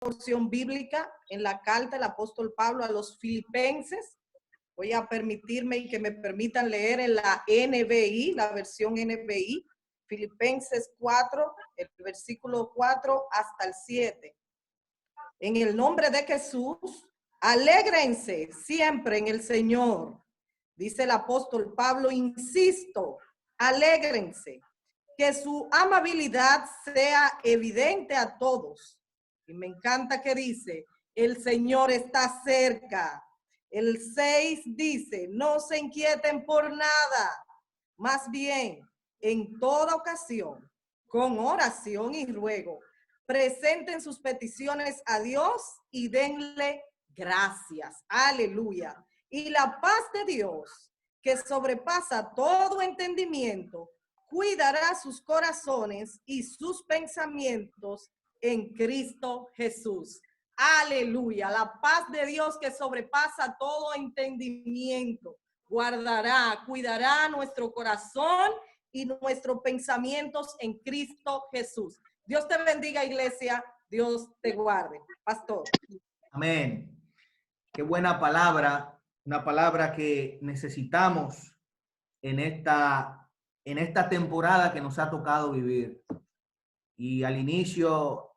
porción bíblica en la carta del apóstol Pablo a los Filipenses. Voy a permitirme y que me permitan leer en la NBI, la versión NBI, Filipenses 4, el versículo 4 hasta el 7. En el nombre de Jesús, alégrense siempre en el Señor. Dice el apóstol Pablo, insisto, alégrense, que su amabilidad sea evidente a todos. Y me encanta que dice, el Señor está cerca. El 6 dice, no se inquieten por nada, más bien, en toda ocasión, con oración y ruego, presenten sus peticiones a Dios y denle gracias. Aleluya. Y la paz de Dios, que sobrepasa todo entendimiento, cuidará sus corazones y sus pensamientos en Cristo Jesús. Aleluya. La paz de Dios que sobrepasa todo entendimiento guardará, cuidará nuestro corazón y nuestros pensamientos en Cristo Jesús. Dios te bendiga, iglesia. Dios te guarde. Pastor. Amén. Qué buena palabra, una palabra que necesitamos en esta temporada que nos ha tocado vivir. Y al inicio,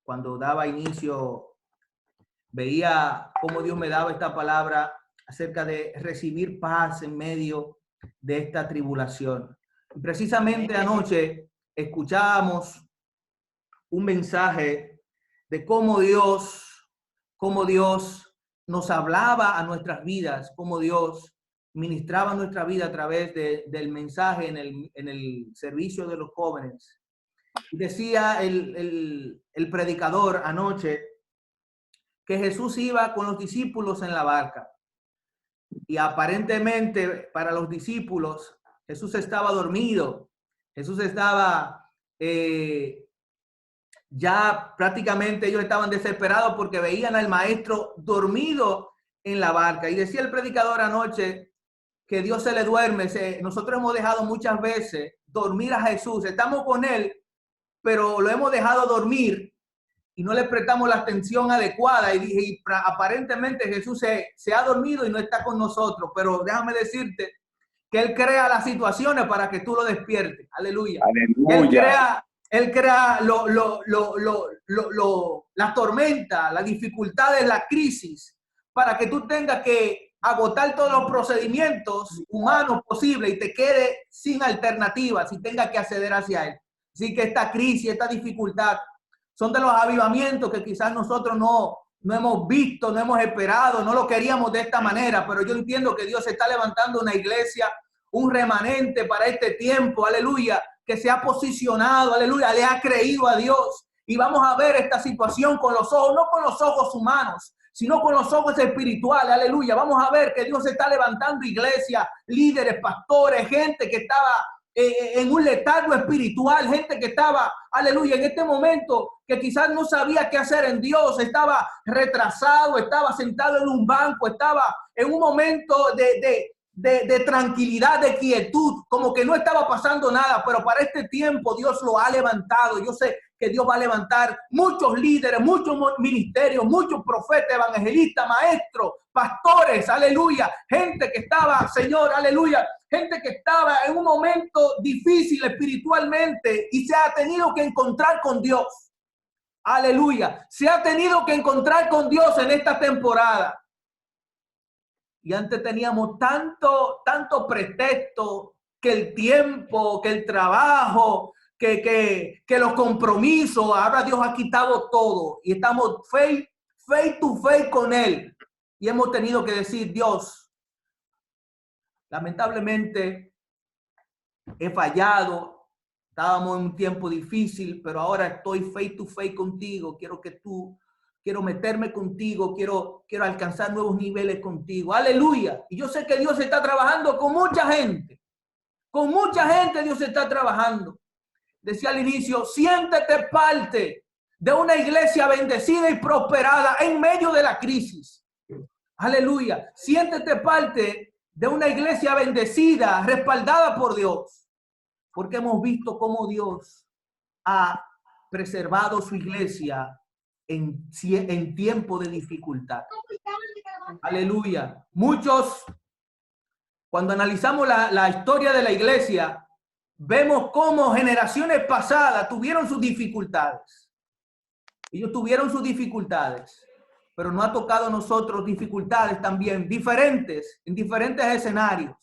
cuando daba inicio, veía cómo Dios me daba esta palabra acerca de recibir paz en medio de esta tribulación. Y precisamente anoche escuchábamos un mensaje de cómo Dios nos hablaba a nuestras vidas, cómo Dios ministraba nuestra vida a través del mensaje en el servicio de los jóvenes. Y decía el predicador anoche que Jesús iba con los discípulos en la barca. Y aparentemente para los discípulos Jesús estaba dormido. Jesús estaba ya prácticamente ellos estaban desesperados porque veían al maestro dormido en la barca. Y decía el predicador anoche que Dios se le duerme. Nosotros hemos dejado muchas veces dormir a Jesús. Estamos con él, pero lo hemos dejado dormir y no le prestamos la atención adecuada. Y aparentemente Jesús se ha dormido y no está con nosotros. Pero déjame decirte que él crea las situaciones para que tú lo despiertes. Aleluya. Aleluya. Él crea la tormenta, las dificultades, la crisis, para que tú tengas que agotar todos los procedimientos humanos posibles y te quede sin alternativas y tengas que acceder hacia él. Así que esta crisis, esta dificultad, son de los avivamientos que quizás nosotros no hemos visto, no hemos esperado, no lo queríamos de esta manera, pero yo entiendo que Dios está levantando una iglesia, un remanente para este tiempo, aleluya, que se ha posicionado, aleluya, le ha creído a Dios. Y vamos a ver esta situación con los ojos, no con los ojos humanos, sino con los ojos espirituales, aleluya. Vamos a ver que Dios está levantando iglesia, líderes, pastores, gente que estaba en un letargo espiritual, gente que estaba, aleluya, en este momento que quizás no sabía qué hacer en Dios, estaba retrasado, estaba sentado en un banco, estaba en un momento de tranquilidad, de quietud, como que no estaba pasando nada, pero para este tiempo Dios lo ha levantado. Yo sé que Dios va a levantar muchos líderes, muchos ministerios, muchos profetas, evangelistas, maestros, pastores, aleluya, gente que estaba, Señor, aleluya, gente que estaba en un momento difícil espiritualmente y se ha tenido que encontrar con Dios. Aleluya, se ha tenido que encontrar con Dios en esta temporada. Y antes teníamos tanto pretexto, que el tiempo, que el trabajo, que los compromisos. Ahora Dios ha quitado todo y estamos face to face con él. Y hemos tenido que decir, Dios, lamentablemente he fallado. Estábamos en un tiempo difícil, pero ahora estoy face to face contigo. Quiero meterme contigo, quiero alcanzar nuevos niveles contigo. Aleluya. Y yo sé que Dios está trabajando con mucha gente. Con mucha gente Dios está trabajando. Decía al inicio, siéntete parte de una iglesia bendecida y prosperada en medio de la crisis. Aleluya. Siéntete parte de una iglesia bendecida, respaldada por Dios. Porque hemos visto cómo Dios ha preservado su iglesia en tiempo de dificultad. Aleluya. Muchos, cuando analizamos la historia de la iglesia, vemos cómo generaciones pasadas tuvieron sus dificultades. Ellos tuvieron sus dificultades, pero no ha tocado a nosotros dificultades también diferentes, en diferentes escenarios,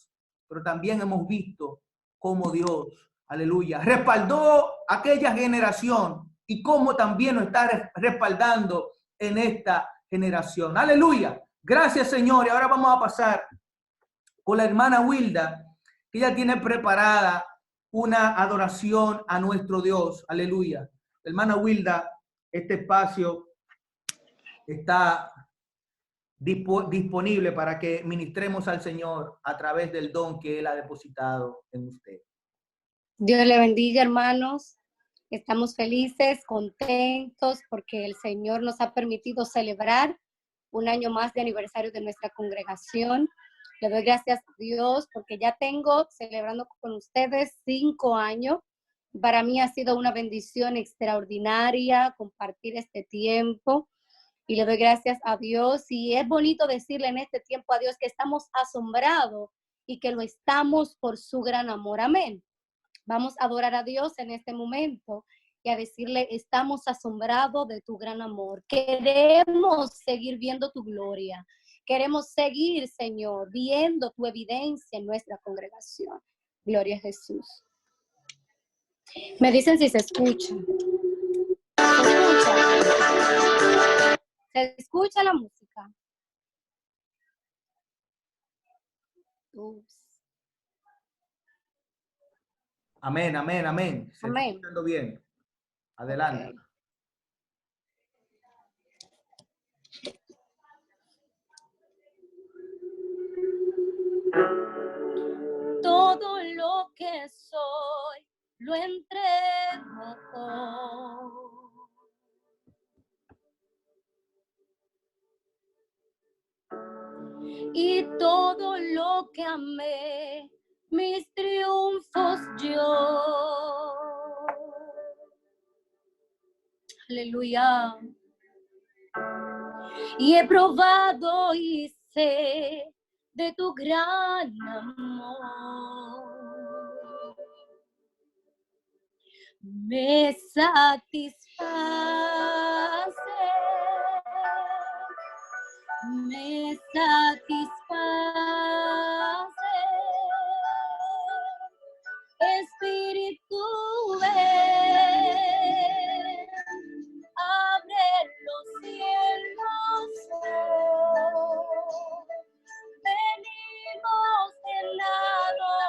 pero también hemos visto cómo Dios, aleluya, respaldó aquella generación y cómo también nos está respaldando en esta generación. Aleluya. Gracias, Señor. Y ahora vamos a pasar con la hermana Wilda, que ella tiene preparada una adoración a nuestro Dios. Aleluya. Hermana Wilda, este espacio está disponible para que ministremos al Señor a través del don que Él ha depositado en usted. Dios le bendiga, hermanos. Estamos felices, contentos, porque el Señor nos ha permitido celebrar un año más de aniversario de nuestra congregación. Le doy gracias a Dios porque ya tengo celebrando con ustedes 5 años. Para mí ha sido una bendición extraordinaria compartir este tiempo y le doy gracias a Dios. Y es bonito decirle en este tiempo a Dios que estamos asombrados y que lo estamos por su gran amor. Amén. Vamos a adorar a Dios en este momento y a decirle, estamos asombrados de tu gran amor. Queremos seguir viendo tu gloria. Queremos seguir, Señor, viendo tu evidencia en nuestra congregación. Gloria a Jesús. Me dicen si se escucha. ¿Se escucha? ¿Se escucha la música? Ups. Amén, amén, amén. Se Amén. está escuchando bien. Adelante. Okay. Todo lo que soy lo entrego. Y todo lo que amé, mis triunfos yo. Aleluya. Y he probado y sé de tu gran amor. Me satisface, me satisface. Espíritu, ven, abre los cielos. Venimos en adoración.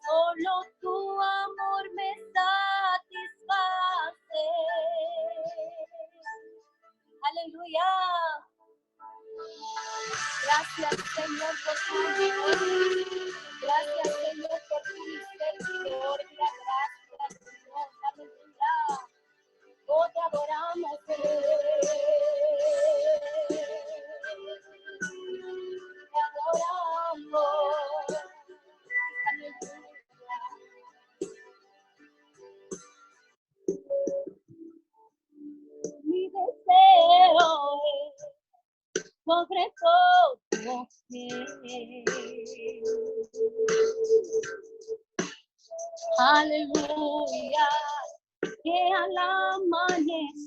Solo tu amor me satisface. Aleluya. Gracias, Señor, por tu amor. Gracias, Señor, por tu misericordia. Gracias, Dios. Aleluya. Oh, te adoramos, Señor. Te adoramos. Aleluya. Mi deseo es sobre todo aleluya, que al amanecer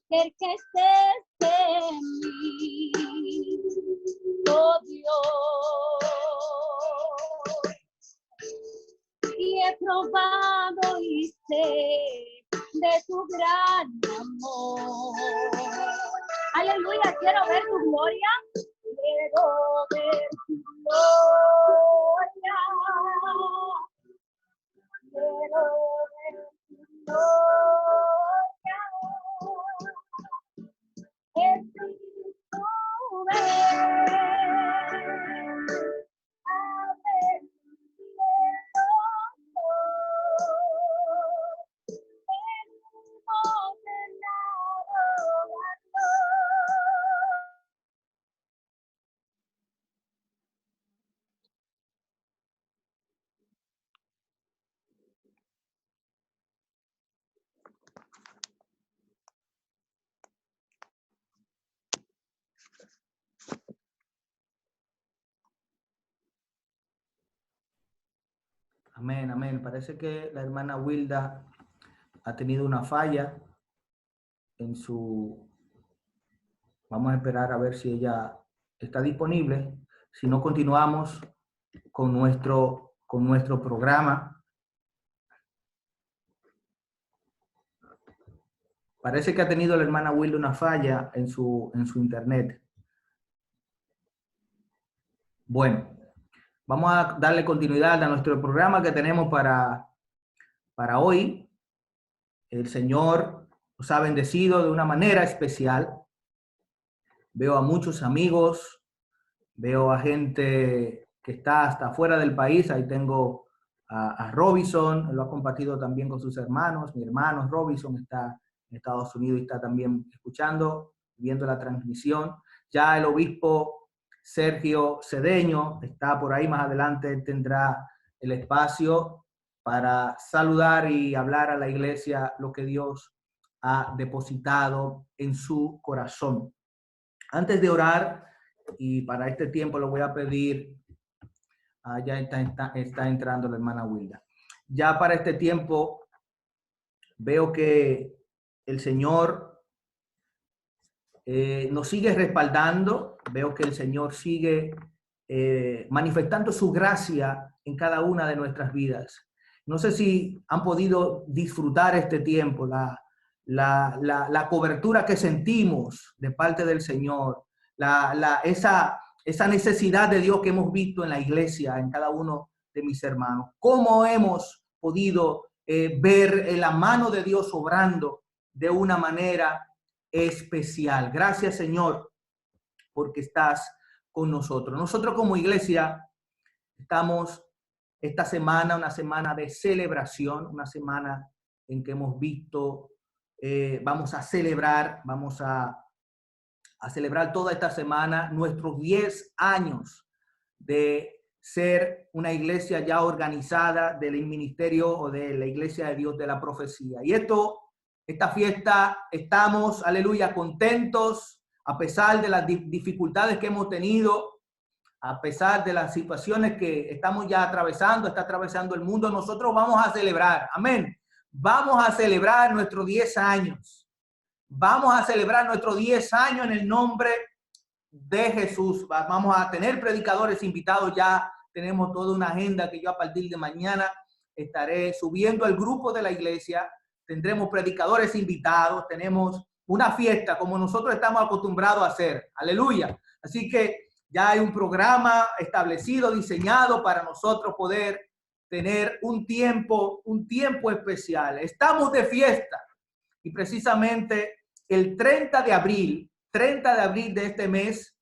cerca estés de mí, oh Dios. Y he probado y sé de tu gran amor. Aleluya, quiero ver tu gloria. Quiero ver tu gloria. Quiero ver tu gloria. Espíritu, ven. Abre tus cielos. Venimos en adoración. Amén, amén. Parece que la hermana Wilda ha tenido una falla en su... Vamos a esperar a ver si ella está disponible. Si no, continuamos con nuestro programa. Parece que ha tenido la hermana Wilda una falla en su internet. Bueno, vamos a darle continuidad a nuestro programa que tenemos para hoy. El Señor nos ha bendecido de una manera especial. Veo a muchos amigos, veo a gente que está hasta fuera del país. Ahí tengo a Robinson, lo ha compartido también con sus hermanos. Mi hermano Robinson está en Estados Unidos y está también escuchando, viendo la transmisión. Ya el obispo Sergio Cedeño está por ahí, más adelante tendrá el espacio para saludar y hablar a la iglesia lo que Dios ha depositado en su corazón. Antes de orar, y para este tiempo lo voy a pedir, ya está entrando la hermana Wilda. Ya para este tiempo veo que el Señor nos sigue respaldando, veo que el Señor sigue manifestando su gracia en cada una de nuestras vidas. No sé si han podido disfrutar este tiempo, la cobertura que sentimos de parte del Señor, esa necesidad de Dios que hemos visto en la iglesia, en cada uno de mis hermanos. Cómo hemos podido ver la mano de Dios obrando de una manera especial. Gracias, Señor, porque estás con nosotros. Nosotros como iglesia estamos esta semana, una semana de celebración, una semana en que hemos visto, vamos a celebrar toda esta semana nuestros 10 años de ser una iglesia ya organizada del ministerio o de la iglesia de Dios de la profecía. Y esta fiesta estamos, aleluya, contentos a pesar de las dificultades que hemos tenido, a pesar de las situaciones que estamos ya está atravesando el mundo. Nosotros vamos a celebrar, amén. Vamos a celebrar nuestros 10 años. Vamos a celebrar nuestros 10 años en el nombre de Jesús. Vamos a tener predicadores invitados. Ya tenemos toda una agenda que yo a partir de mañana estaré subiendo al grupo de la iglesia. Tendremos predicadores invitados. Tenemos una fiesta como nosotros estamos acostumbrados a hacer. Aleluya. Así que ya hay un programa establecido, diseñado para nosotros poder tener un tiempo especial. Estamos de fiesta y precisamente el 30 de abril de este mes,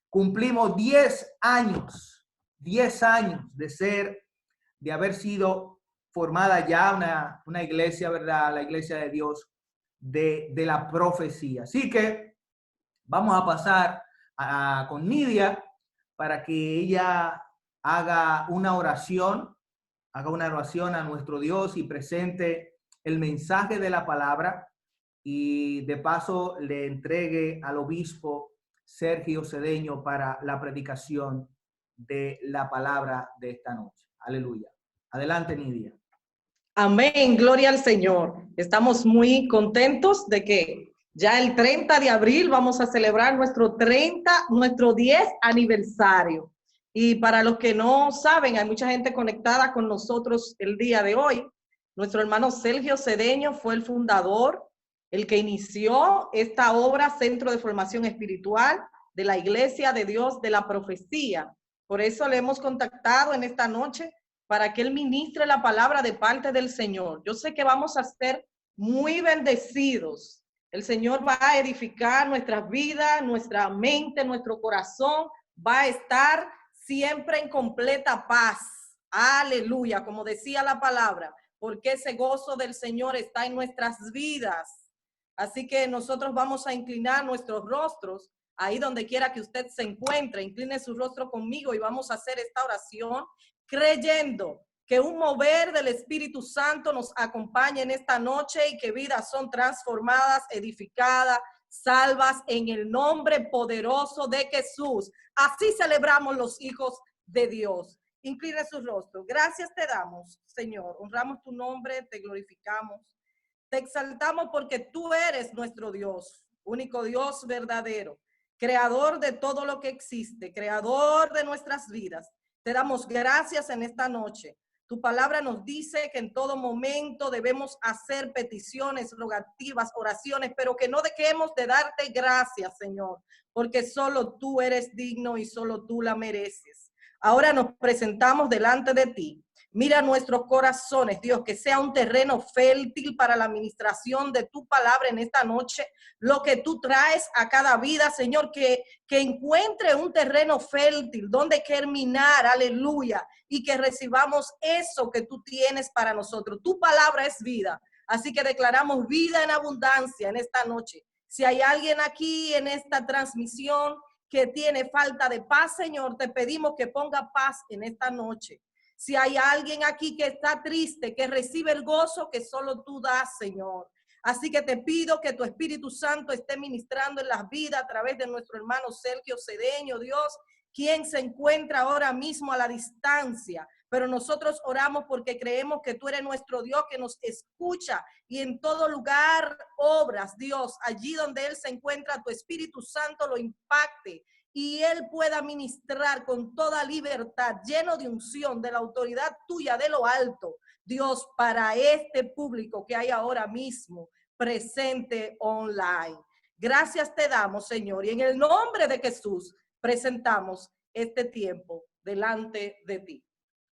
cumplimos 10 años de haber sido formada ya una iglesia, ¿verdad? La iglesia de Dios de la profecía. Así que vamos a pasar con Nidia para que ella haga una oración a nuestro Dios y presente el mensaje de la palabra, y de paso le entregue al obispo Sergio Cedeño para la predicación de la palabra de esta noche. Aleluya. Adelante, Nidia. Amén, gloria al Señor. Estamos muy contentos de que ya el 30 de abril vamos a celebrar nuestro 10 aniversario. Y para los que no saben, hay mucha gente conectada con nosotros el día de hoy. Nuestro hermano Sergio Cedeño fue el fundador, el que inició esta obra, Centro de Formación Espiritual de la Iglesia de Dios de la Profecía. Por eso le hemos contactado en esta noche para que él ministre la palabra de parte del Señor. Yo sé que vamos a ser muy bendecidos. El Señor va a edificar nuestras vidas, nuestra mente, nuestro corazón. Va a estar siempre en completa paz. Aleluya, como decía la palabra, porque ese gozo del Señor está en nuestras vidas. Así que nosotros vamos a inclinar nuestros rostros ahí donde quiera que usted se encuentre. Incline su rostro conmigo y vamos a hacer esta oración creyendo que un mover del Espíritu Santo nos acompaña en esta noche y que vidas son transformadas, edificadas, salvas en el nombre poderoso de Jesús. Así celebramos los hijos de Dios. incline su rostro. Gracias te damos, Señor. Honramos tu nombre, te glorificamos. Te exaltamos porque tú eres nuestro Dios, único Dios verdadero, creador de todo lo que existe, creador de nuestras vidas. Te damos gracias en esta noche. Tu palabra nos dice que en todo momento debemos hacer peticiones, rogativas, oraciones, pero que no dejemos de darte gracias, Señor, porque solo tú eres digno y solo tú la mereces. Ahora nos presentamos delante de ti. Mira nuestros corazones, Dios, que sea un terreno fértil para la administración de tu palabra en esta noche. Lo que tú traes a cada vida, Señor, que encuentre un terreno fértil donde germinar, aleluya, y que recibamos eso que tú tienes para nosotros. Tu palabra es vida, así que declaramos vida en abundancia en esta noche. Si hay alguien aquí en esta transmisión que tiene falta de paz, Señor, te pedimos que ponga paz en esta noche. Si hay alguien aquí que está triste, que recibe el gozo que solo tú das, Señor. Así que te pido que tu Espíritu Santo esté ministrando en las vidas a través de nuestro hermano Sergio Cedeño, Dios, quien se encuentra ahora mismo a la distancia. Pero nosotros oramos porque creemos que tú eres nuestro Dios que nos escucha y en todo lugar obras, Dios, allí donde Él se encuentra, tu Espíritu Santo lo impacte y Él pueda ministrar con toda libertad, lleno de unción, de la autoridad tuya de lo alto, Dios, para este público que hay ahora mismo presente online. Gracias te damos, Señor, y en el nombre de Jesús presentamos este tiempo delante de ti.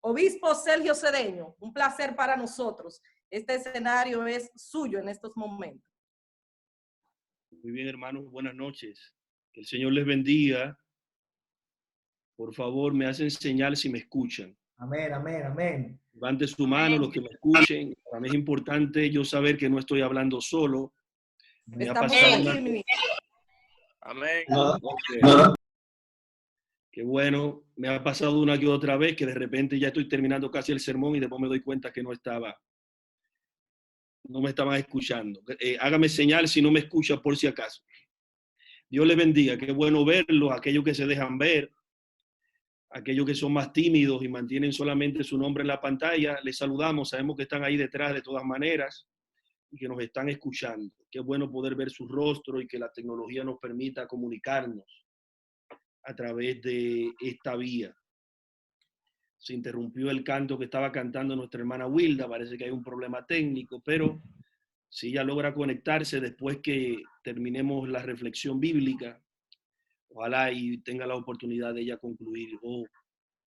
Obispo Sergio Cedeño, un placer para nosotros. Este escenario es suyo en estos momentos. Muy bien, hermanos, buenas noches. Que el Señor les bendiga. Por favor, me hacen señal si me escuchan. Amén, amén, amén. Levante su mano los que me escuchen. Para mí es importante yo saber que no estoy hablando solo. Me ha pasado una... Amén. Okay. Qué bueno. Me ha pasado una que otra vez que de repente ya estoy terminando casi el sermón y después me doy cuenta que no me estaban escuchando. Hágame señal si no me escucha por si acaso. Dios les bendiga. Qué bueno verlos, aquellos que se dejan ver. Aquellos que son más tímidos y mantienen solamente su nombre en la pantalla, les saludamos, sabemos que están ahí detrás de todas maneras y que nos están escuchando. Qué bueno poder ver su rostro y que la tecnología nos permita comunicarnos a través de esta vía. Se interrumpió el canto que estaba cantando nuestra hermana Wilda, parece que hay un problema técnico, pero si ella logra conectarse después que terminemos la reflexión bíblica, ojalá y tenga la oportunidad de ella concluir o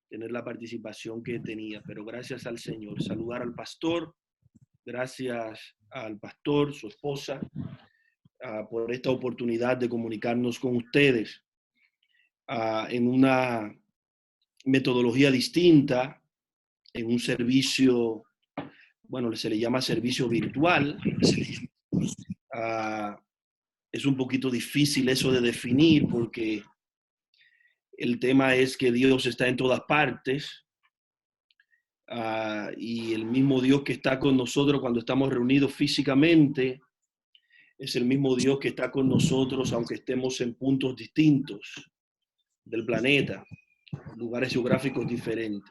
tener la participación que tenía. Pero gracias al Señor. Saludar al pastor. Gracias al pastor, su esposa, por esta oportunidad de comunicarnos con ustedes en una metodología distinta, en un servicio, bueno, se le llama servicio virtual. Es un poquito difícil eso de definir porque el tema es que Dios está en todas partes y el mismo Dios que está con nosotros cuando estamos reunidos físicamente es el mismo Dios que está con nosotros aunque estemos en puntos distintos del planeta, lugares geográficos diferentes.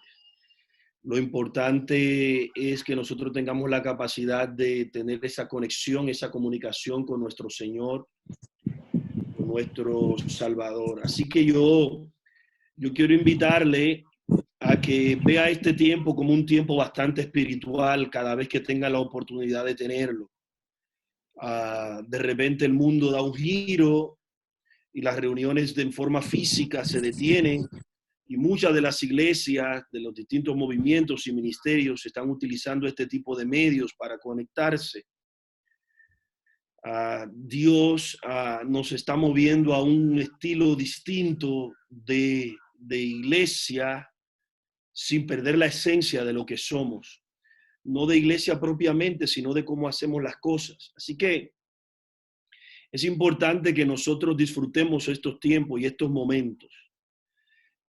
Lo importante es que nosotros tengamos la capacidad de tener esa conexión, esa comunicación con nuestro Señor, con nuestro Salvador. Así que yo quiero invitarle a que vea este tiempo como un tiempo bastante espiritual cada vez que tenga la oportunidad de tenerlo. De repente el mundo da un giro y las reuniones en forma física se detienen. Y muchas de las iglesias, de los distintos movimientos y ministerios están utilizando este tipo de medios para conectarse. Dios nos está moviendo a un estilo distinto de iglesia sin perder la esencia de lo que somos. No de iglesia propiamente, sino de cómo hacemos las cosas. Así que es importante que nosotros disfrutemos estos tiempos y estos momentos.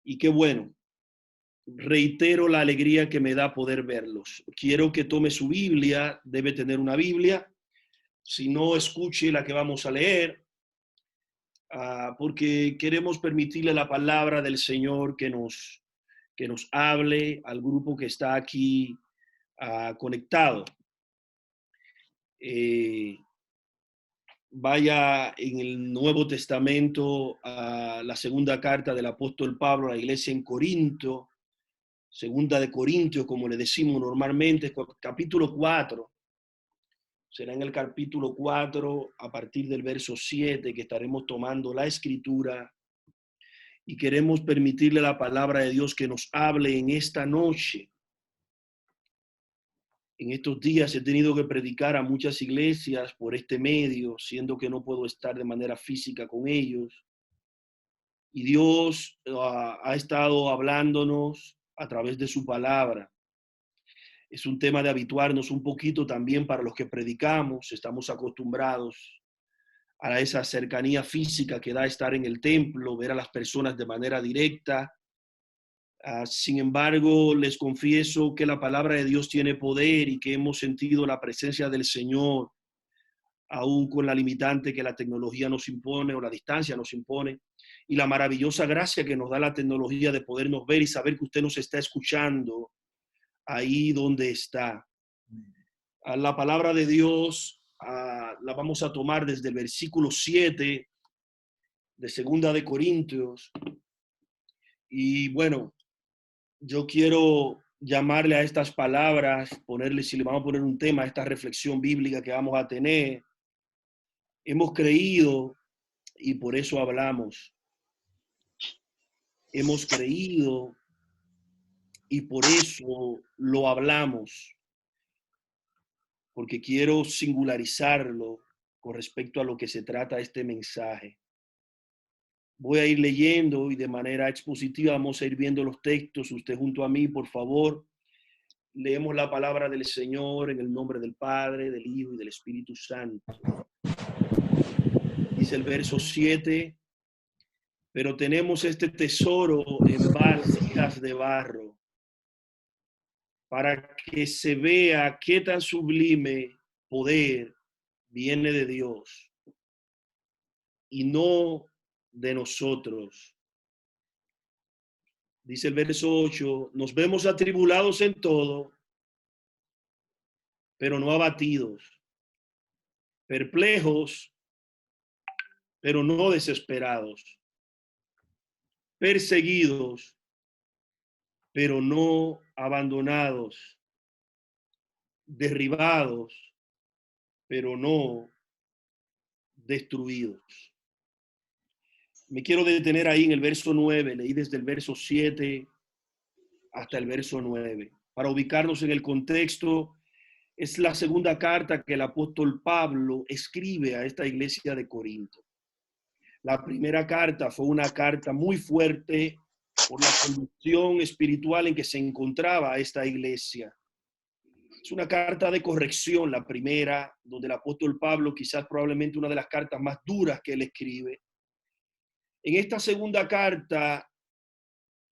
Y qué bueno, reitero la alegría que me da poder verlos. Quiero que tome su Biblia, debe tener una Biblia. Si no, escuche la que vamos a leer, porque queremos permitirle la palabra del Señor que que nos hable al grupo que está aquí conectado. Vaya en el Nuevo Testamento a la segunda carta del apóstol Pablo a la iglesia en Corinto, segunda de Corintios, como le decimos normalmente, capítulo 4. Será en el capítulo 4, a partir del verso 7, que estaremos tomando la escritura y queremos permitirle a la palabra de Dios que nos hable en esta noche. En estos días he tenido que predicar a muchas iglesias por este medio, siendo que no puedo estar de manera física con ellos. Y Dios ha estado hablándonos a través de su palabra. Es un tema de habituarnos un poquito también para los que predicamos. Estamos acostumbrados a esa cercanía física que da estar en el templo, ver a las personas de manera directa. Sin embargo, les confieso que la palabra de Dios tiene poder y que hemos sentido la presencia del Señor, aún con la limitante que la tecnología nos impone o la distancia nos impone, y la maravillosa gracia que nos da la tecnología de podernos ver y saber que usted nos está escuchando ahí donde está. La palabra de Dios la vamos a tomar desde el versículo 7 de Segunda de Corintios. Y bueno, yo quiero llamarle a estas palabras, ponerle, si le vamos a poner un tema a esta reflexión bíblica que vamos a tener. Hemos creído y por eso hablamos. Hemos creído y por eso lo hablamos. Porque quiero singularizarlo con respecto a lo que se trata este mensaje. Voy a ir leyendo y de manera expositiva vamos a ir viendo los textos. Usted junto a mí, por favor, leemos la palabra del Señor en el nombre del Padre, del Hijo y del Espíritu Santo. Dice el verso 7, pero tenemos este tesoro en vasijas de barro, para que se vea qué tan sublime poder viene de Dios y no de nosotros. Dice el verso 8, nos vemos atribulados en todo, pero no abatidos, perplejos, pero no desesperados, perseguidos, pero no abandonados, derribados, pero no destruidos. Me quiero detener ahí en el verso 9, leí desde el verso 7 hasta el verso 9. Para ubicarnos en el contexto, es la segunda carta que el apóstol Pablo escribe a esta iglesia de Corinto. La primera carta fue una carta muy fuerte por la condición espiritual en que se encontraba esta iglesia. Es una carta de corrección, la primera, donde el apóstol Pablo, quizás probablemente una de las cartas más duras que él escribe. En esta segunda carta,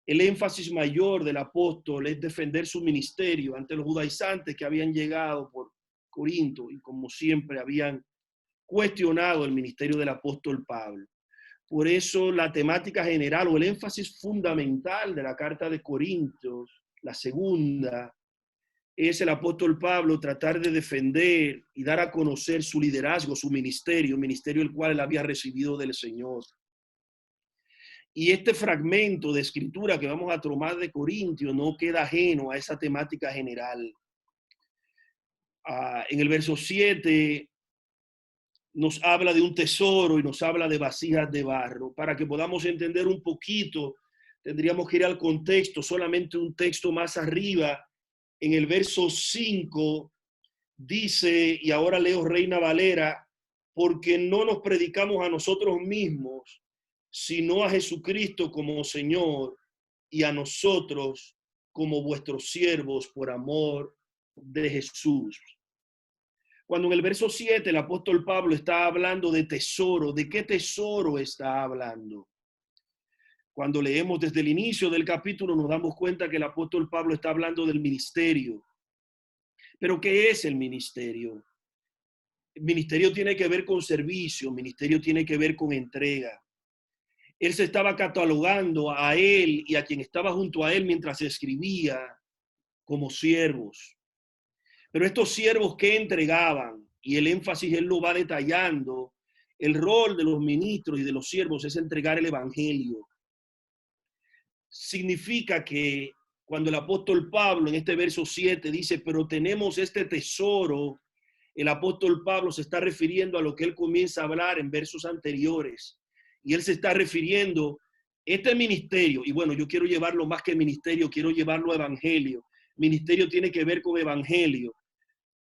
el énfasis mayor del apóstol es defender su ministerio ante los judaizantes que habían llegado por Corinto y como siempre habían cuestionado el ministerio del apóstol Pablo. Por eso la temática general o el énfasis fundamental de la carta de Corintios, la segunda, es el apóstol Pablo tratar de defender y dar a conocer su liderazgo, su ministerio, ministerio el cual él había recibido del Señor. Y este fragmento de escritura que vamos a tomar de Corintios no queda ajeno a esa temática general. En el verso 7 nos habla de un tesoro y nos habla de vasijas de barro. Para que podamos entender un poquito, tendríamos que ir al contexto, solamente un texto más arriba. En el verso 5 dice, y ahora leo Reina Valera, porque no nos predicamos a nosotros mismos, sino a Jesucristo como Señor y a nosotros como vuestros siervos por amor de Jesús. Cuando en el verso 7 el apóstol Pablo está hablando de tesoro, ¿de qué tesoro está hablando? Cuando leemos desde el inicio del capítulo nos damos cuenta que el apóstol Pablo está hablando del ministerio. ¿Pero qué es el ministerio? El ministerio tiene que ver con servicio, el ministerio tiene que ver con entrega. Él se estaba catalogando a él y a quien estaba junto a él mientras escribía como siervos. Pero estos siervos que entregaban, y el énfasis él lo va detallando, el rol de los ministros y de los siervos es entregar el evangelio. Significa que cuando el apóstol Pablo en este verso 7 dice, pero tenemos este tesoro, el apóstol Pablo se está refiriendo a lo que él comienza a hablar en versos anteriores. Y él se está refiriendo, este ministerio, y bueno, yo quiero llevarlo más que ministerio, quiero llevarlo a evangelio. Ministerio tiene que ver con evangelio.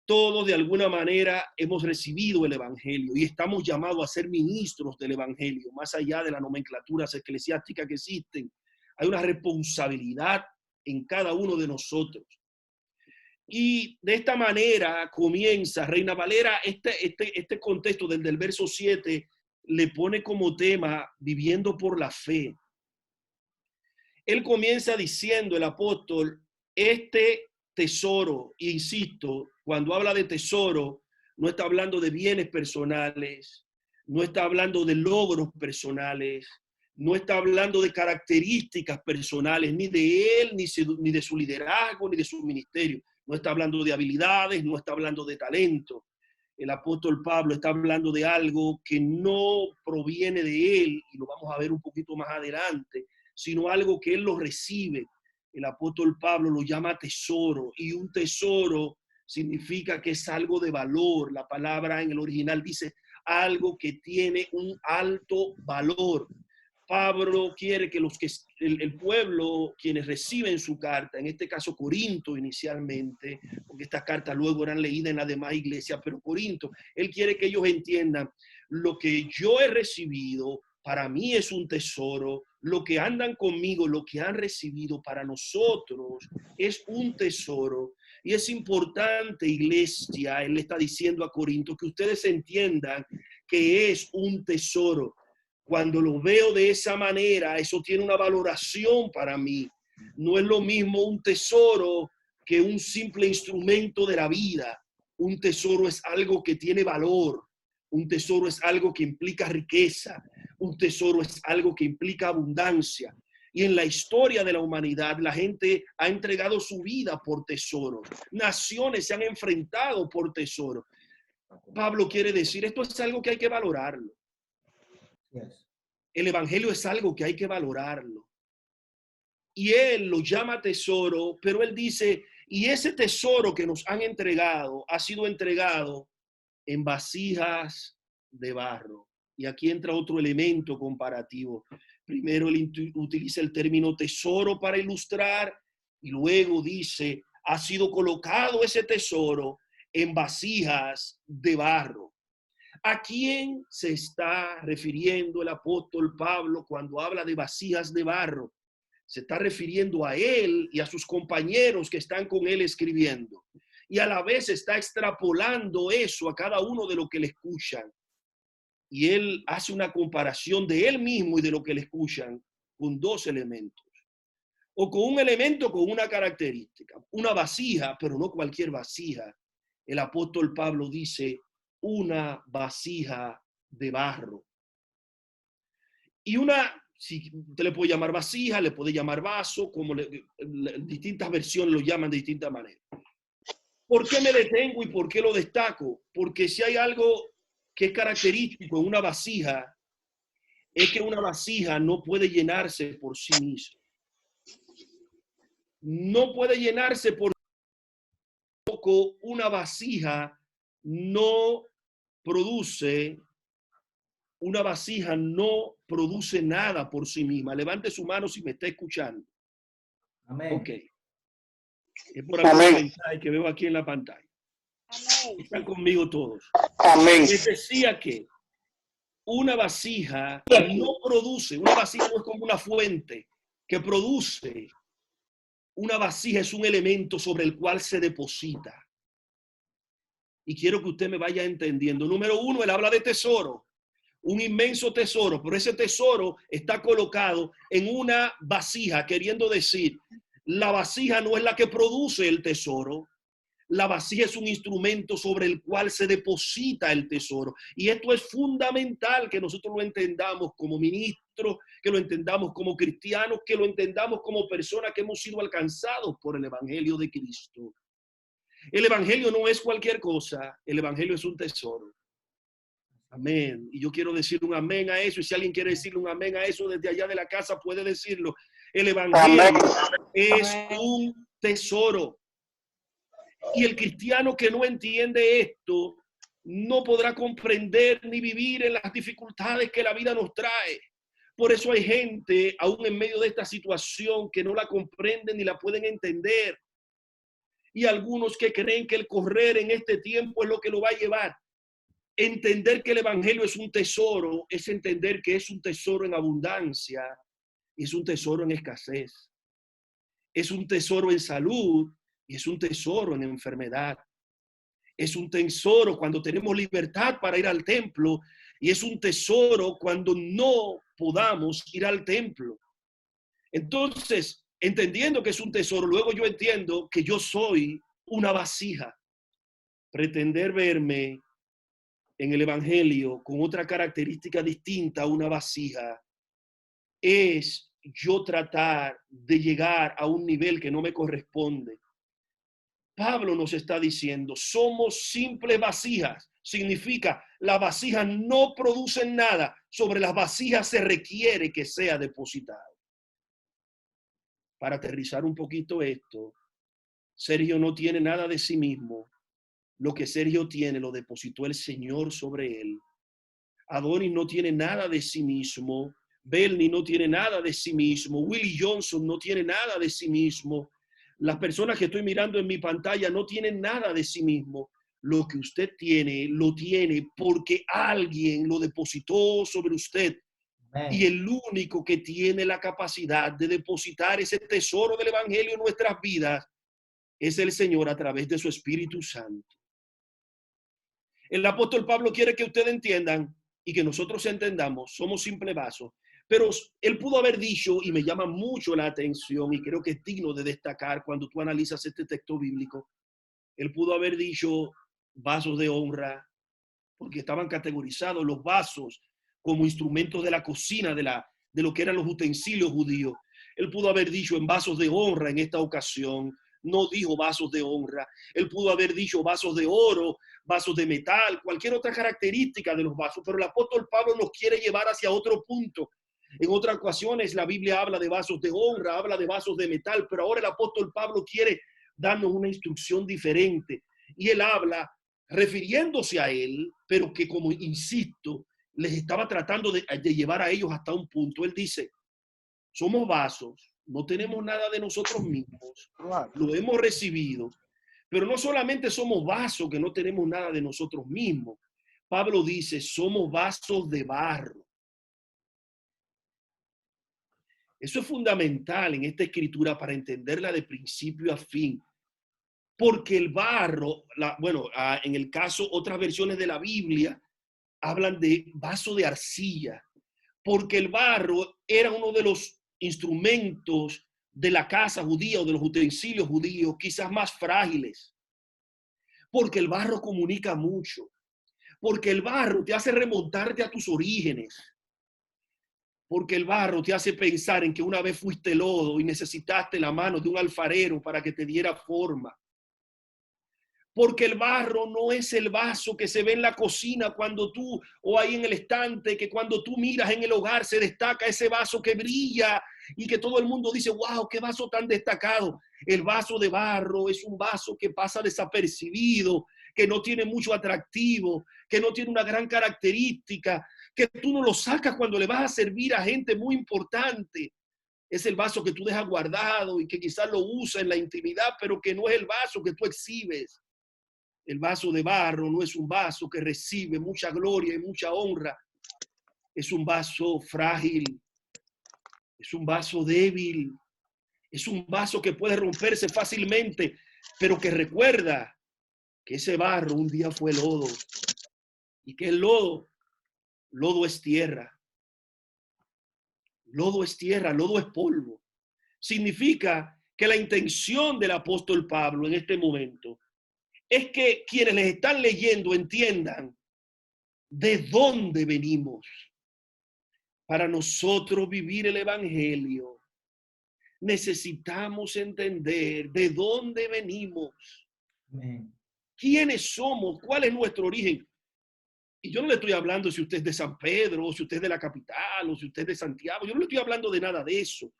Todos de alguna manera hemos recibido el evangelio y estamos llamados a ser ministros del evangelio, más allá de las nomenclaturas eclesiásticas que existen. Hay una responsabilidad en cada uno de nosotros. Y de esta manera comienza Reina Valera, este contexto desde el verso 7 le pone como tema viviendo por la fe. Él comienza diciendo, el apóstol, este tesoro, insisto, cuando habla de tesoro, no está hablando de bienes personales, no está hablando de logros personales, no está hablando de características personales, ni de él, ni de su liderazgo, ni de su ministerio. No está hablando de habilidades, no está hablando de talento. El apóstol Pablo está hablando de algo que no proviene de él, y lo vamos a ver un poquito más adelante, sino algo que él lo recibe. El apóstol Pablo lo llama tesoro, y un tesoro significa que es algo de valor. La palabra en el original dice algo que tiene un alto valor. Pablo quiere que el pueblo, quienes reciben su carta, en este caso Corinto inicialmente, porque estas cartas luego eran leídas en las demás iglesias, pero Corinto, él quiere que ellos entiendan lo que yo he recibido, para mí es un tesoro, lo que andan conmigo, lo que han recibido para nosotros es un tesoro. Y es importante, iglesia, él le está diciendo a Corinto, que ustedes entiendan que es un tesoro. Cuando lo veo de esa manera, eso tiene una valoración para mí. No es lo mismo un tesoro que un simple instrumento de la vida. Un tesoro es algo que tiene valor. Un tesoro es algo que implica riqueza. Un tesoro es algo que implica abundancia. Y en la historia de la humanidad, la gente ha entregado su vida por tesoro. Naciones se han enfrentado por tesoro. Pablo quiere decir, esto es algo que hay que valorarlo. El evangelio es algo que hay que valorarlo. Y él lo llama tesoro, pero él dice, y ese tesoro que nos han entregado ha sido entregado en vasijas de barro. Y aquí entra otro elemento comparativo. Primero él utiliza el término tesoro para ilustrar y luego dice, ha sido colocado ese tesoro en vasijas de barro. ¿A quién se está refiriendo el apóstol Pablo cuando habla de vasijas de barro? Se está refiriendo a él y a sus compañeros que están con él escribiendo. Y a la vez está extrapolando eso a cada uno de los que le escuchan. Y él hace una comparación de él mismo y de lo que le escuchan con dos elementos. O con un elemento con una característica. Una vasija, pero no cualquier vasija. El apóstol Pablo dice, una vasija de barro. Y si usted le puede llamar vasija, le puede llamar vaso, como distintas versiones lo llaman de distintas maneras. ¿Por qué me detengo y por qué lo destaco? Porque si hay algo que es característico en una vasija, es que una vasija no puede llenarse por sí misma. No puede llenarse por poco. Una vasija no produce nada por sí misma. Levante su mano si me está escuchando. Amén. Ok. Es por el que veo aquí en la pantalla. Amén. Están conmigo todos. Amén. Les decía que una vasija no produce, una vasija no es como una fuente que produce. Una vasija es un elemento sobre el cual se deposita. Y quiero que usted me vaya entendiendo. Número uno, él habla de tesoro, un inmenso tesoro, pero ese tesoro está colocado en una vasija, queriendo decir, la vasija no es la que produce el tesoro. La vasija es un instrumento sobre el cual se deposita el tesoro. Y esto es fundamental que nosotros lo entendamos como ministros, que lo entendamos como cristianos, que lo entendamos como personas que hemos sido alcanzados por el Evangelio de Cristo. El Evangelio no es cualquier cosa, el Evangelio es un tesoro. Amén. Y yo quiero decir un amén a eso. Y si alguien quiere decirle un amén a eso desde allá de la casa, puede decirlo. El Evangelio es un tesoro. Y el cristiano que no entiende esto no podrá comprender ni vivir en las dificultades que la vida nos trae. Por eso hay gente, aún en medio de esta situación, que no la comprenden ni la pueden entender. Y algunos que creen que el correr en este tiempo es lo que lo va a llevar. Entender que el Evangelio es un tesoro, es entender que es un tesoro en abundancia, es un tesoro en escasez, es un tesoro en salud y es un tesoro en enfermedad. Es un tesoro cuando tenemos libertad para ir al templo y es un tesoro cuando no podamos ir al templo. Entonces, entendiendo que es un tesoro, luego yo entiendo que yo soy una vasija. Pretender verme en el Evangelio con otra característica distinta a una vasija es yo tratar de llegar a un nivel que no me corresponde. Pablo nos está diciendo, somos simples vasijas. Significa, las vasijas no producen nada. Sobre las vasijas se requiere que sea depositado. Para aterrizar un poquito esto, Sergio no tiene nada de sí mismo. Lo que Sergio tiene lo depositó el Señor sobre él. Adonis no tiene nada de sí mismo. Belny no tiene nada de sí mismo. Willie Johnson no tiene nada de sí mismo. Las personas que estoy mirando en mi pantalla no tienen nada de sí mismo. Lo que usted tiene, lo tiene porque alguien lo depositó sobre usted. Amén. Y el único que tiene la capacidad de depositar ese tesoro del Evangelio en nuestras vidas es el Señor a través de su Espíritu Santo. El apóstol Pablo quiere que ustedes entiendan y que nosotros entendamos, somos simple vasos. Pero él pudo haber dicho, y me llama mucho la atención, y creo que es digno de destacar cuando tú analizas este texto bíblico, él pudo haber dicho vasos de honra, porque estaban categorizados los vasos como instrumentos de la cocina, de lo que eran los utensilios judíos. Él pudo haber dicho en vasos de honra en esta ocasión, no dijo vasos de honra. Él pudo haber dicho vasos de oro, vasos de metal, cualquier otra característica de los vasos, pero el apóstol Pablo nos quiere llevar hacia otro punto. En otras ocasiones la Biblia habla de vasos de honra, habla de vasos de metal, pero ahora el apóstol Pablo quiere darnos una instrucción diferente. Y él habla refiriéndose a él, pero que, como insisto, les estaba tratando de llevar a ellos hasta un punto. Él dice, somos vasos, no tenemos nada de nosotros mismos, lo hemos recibido, pero no solamente somos vasos que no tenemos nada de nosotros mismos. Pablo dice, somos vasos de barro. Eso es fundamental en esta escritura para entenderla de principio a fin. Porque el barro, en el caso, otras versiones de la Biblia hablan de vaso de arcilla. Porque el barro era uno de los instrumentos de la casa judía o de los utensilios judíos quizás más frágiles. Porque el barro comunica mucho. Porque el barro te hace remontarte a tus orígenes. Porque el barro te hace pensar en que una vez fuiste lodo y necesitaste la mano de un alfarero para que te diera forma. Porque el barro no es el vaso que se ve en la cocina cuando tú, o ahí en el estante, que cuando tú miras en el hogar se destaca ese vaso que brilla y que todo el mundo dice, wow, qué vaso tan destacado. El vaso de barro es un vaso que pasa desapercibido, que no tiene mucho atractivo, que no tiene una gran característica, que tú no lo sacas cuando le vas a servir a gente muy importante. Es el vaso que tú dejas guardado y que quizás lo usa en la intimidad, pero que no es el vaso que tú exhibes. El vaso de barro no es un vaso que recibe mucha gloria y mucha honra. Es un vaso frágil. Es un vaso débil. Es un vaso que puede romperse fácilmente, pero que recuerda que ese barro un día fue lodo. Y que el lodo es tierra. Lodo es tierra, lodo es polvo. Significa que la intención del apóstol Pablo en este momento es que quienes les están leyendo entiendan de dónde venimos. Para nosotros vivir el evangelio, necesitamos entender de dónde venimos. Amén. ¿Quiénes somos? ¿Cuál es nuestro origen? Y yo no le estoy hablando si usted es de San Pedro, o si usted es de la capital, o si usted es de Santiago. Yo no le estoy hablando de nada de eso.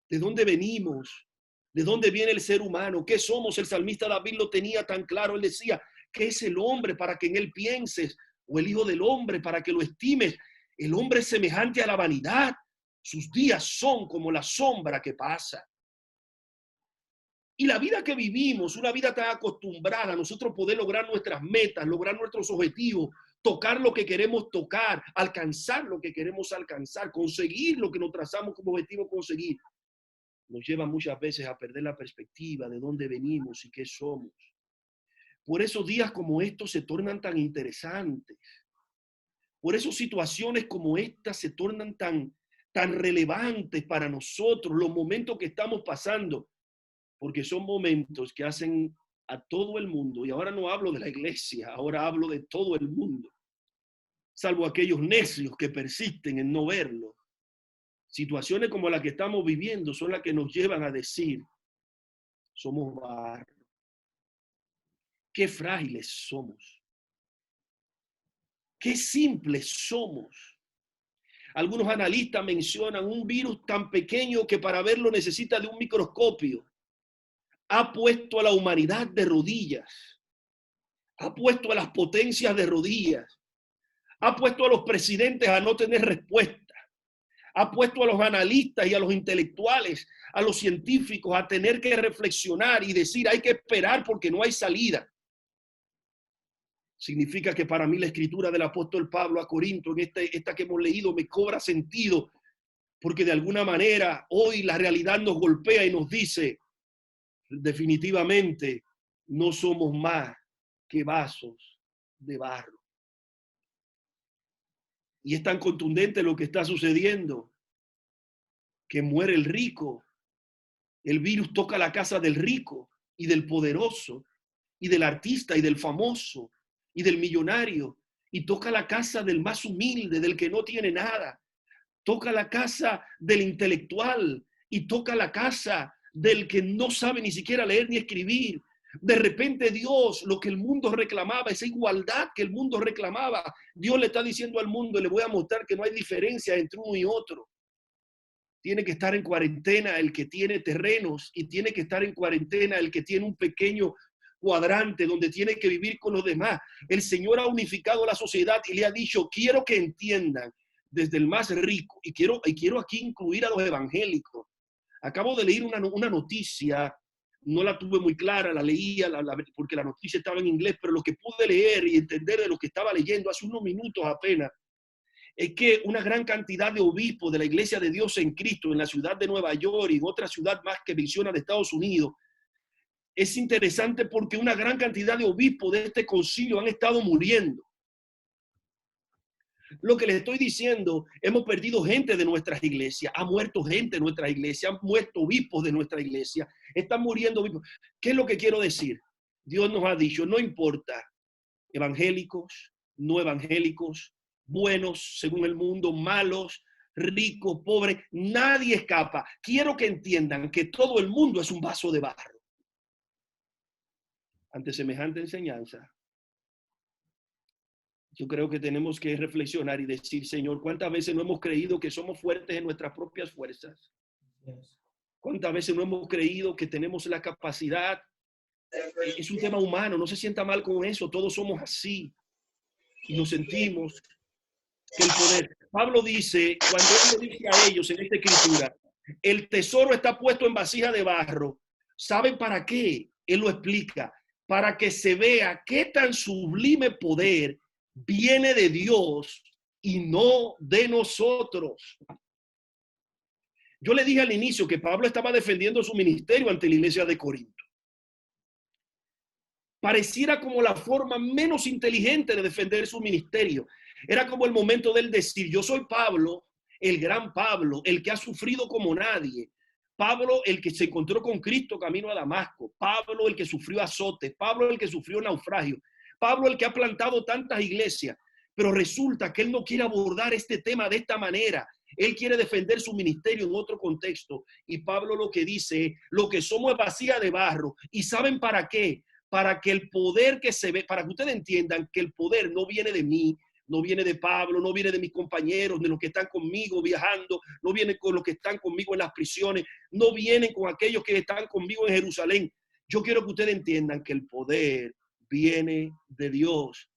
¿De dónde venimos? ¿De dónde viene el ser humano? ¿Qué somos? El salmista David lo tenía tan claro. Él decía, ¿qué es el hombre para que en él pienses? O el hijo del hombre para que lo estimes. El hombre es semejante a la vanidad. Sus días son como la sombra que pasa. Y la vida que vivimos, una vida tan acostumbrada a nosotros poder lograr nuestras metas, lograr nuestros objetivos, tocar lo que queremos tocar, alcanzar lo que queremos alcanzar, conseguir lo que nos trazamos como objetivo conseguir, nos lleva muchas veces a perder la perspectiva de dónde venimos y qué somos. Por eso días como estos se tornan tan interesantes. Por eso situaciones como estas se tornan tan relevantes para nosotros, los momentos que estamos pasando. Porque son momentos que hacen a todo el mundo, y ahora no hablo de la iglesia, ahora hablo de todo el mundo, salvo aquellos necios que persisten en no verlo. Situaciones como la que estamos viviendo son las que nos llevan a decir, somos barro. Qué frágiles somos. Qué simples somos. Algunos analistas mencionan un virus tan pequeño que para verlo necesita de un microscopio. Ha puesto a la humanidad de rodillas, ha puesto a las potencias de rodillas, ha puesto a los presidentes a no tener respuesta, ha puesto a los analistas y a los intelectuales, a los científicos a tener que reflexionar y decir hay que esperar porque no hay salida. Significa que para mí la escritura del apóstol Pablo a Corinto, en esta que hemos leído, me cobra sentido, porque de alguna manera hoy la realidad nos golpea y nos dice, definitivamente no somos más que vasos de barro. Y es tan contundente lo que está sucediendo que muere el rico. El virus toca la casa del rico y del poderoso y del artista y del famoso y del millonario y toca la casa del más humilde, del que no tiene nada. Toca la casa del intelectual y toca la casa del que no sabe ni siquiera leer ni escribir. De repente Dios, lo que el mundo reclamaba, esa igualdad que el mundo reclamaba, Dios le está diciendo al mundo, le voy a mostrar que no hay diferencia entre uno y otro. Tiene que estar en cuarentena el que tiene terrenos y tiene que estar en cuarentena el que tiene un pequeño cuadrante donde tiene que vivir con los demás. El Señor ha unificado la sociedad y le ha dicho, quiero que entiendan desde el más rico, y quiero aquí incluir a los evangélicos. Acabo de leer una noticia, no la tuve muy clara, la leía porque la noticia estaba en inglés, pero lo que pude leer y entender de lo que estaba leyendo hace unos minutos apenas, es que una gran cantidad de obispos de la Iglesia de Dios en Cristo en la ciudad de Nueva York y en otra ciudad más que menciona de Estados Unidos, es interesante porque una gran cantidad de obispos de este concilio han estado muriendo. Lo que les estoy diciendo, hemos perdido gente de nuestras iglesias, ha muerto gente de nuestras iglesias, han muerto obispos de nuestra iglesia, están muriendo obispos. ¿Qué es lo que quiero decir? Dios nos ha dicho, no importa, evangélicos, no evangélicos, buenos según el mundo, malos, ricos, pobres, nadie escapa. Quiero que entiendan que todo el mundo es un vaso de barro. Ante semejante enseñanza, yo creo que tenemos que reflexionar y decir, Señor, ¿cuántas veces no hemos creído que somos fuertes en nuestras propias fuerzas? ¿Cuántas veces no hemos creído que tenemos la capacidad? Es un tema humano, no se sienta mal con eso, todos somos así. Y nos sentimos que el poder. Pablo dice, cuando él le dice a ellos en esta escritura, el tesoro está puesto en vasija de barro. ¿Saben para qué? Él lo explica. Para que se vea qué tan sublime poder viene de Dios y no de nosotros. Yo le dije al inicio que Pablo estaba defendiendo su ministerio ante la iglesia de Corinto. Pareciera como la forma menos inteligente de defender su ministerio. Era como el momento de él decir, yo soy Pablo, el gran Pablo, el que ha sufrido como nadie. Pablo el que se encontró con Cristo camino a Damasco, Pablo el que sufrió azotes, Pablo el que sufrió naufragio, Pablo el que ha plantado tantas iglesias, pero resulta que él no quiere abordar este tema de esta manera. Él quiere defender su ministerio en otro contexto. Y Pablo lo que dice es, lo que somos es vasija de barro. ¿Y saben para qué? Para que el poder que se ve, para que ustedes entiendan que el poder no viene de mí, no viene de Pablo, no viene de mis compañeros, de los que están conmigo viajando, no viene con los que están conmigo en las prisiones, no vienen con aquellos que están conmigo en Jerusalén. Yo quiero que ustedes entiendan que el poder viene de Dios.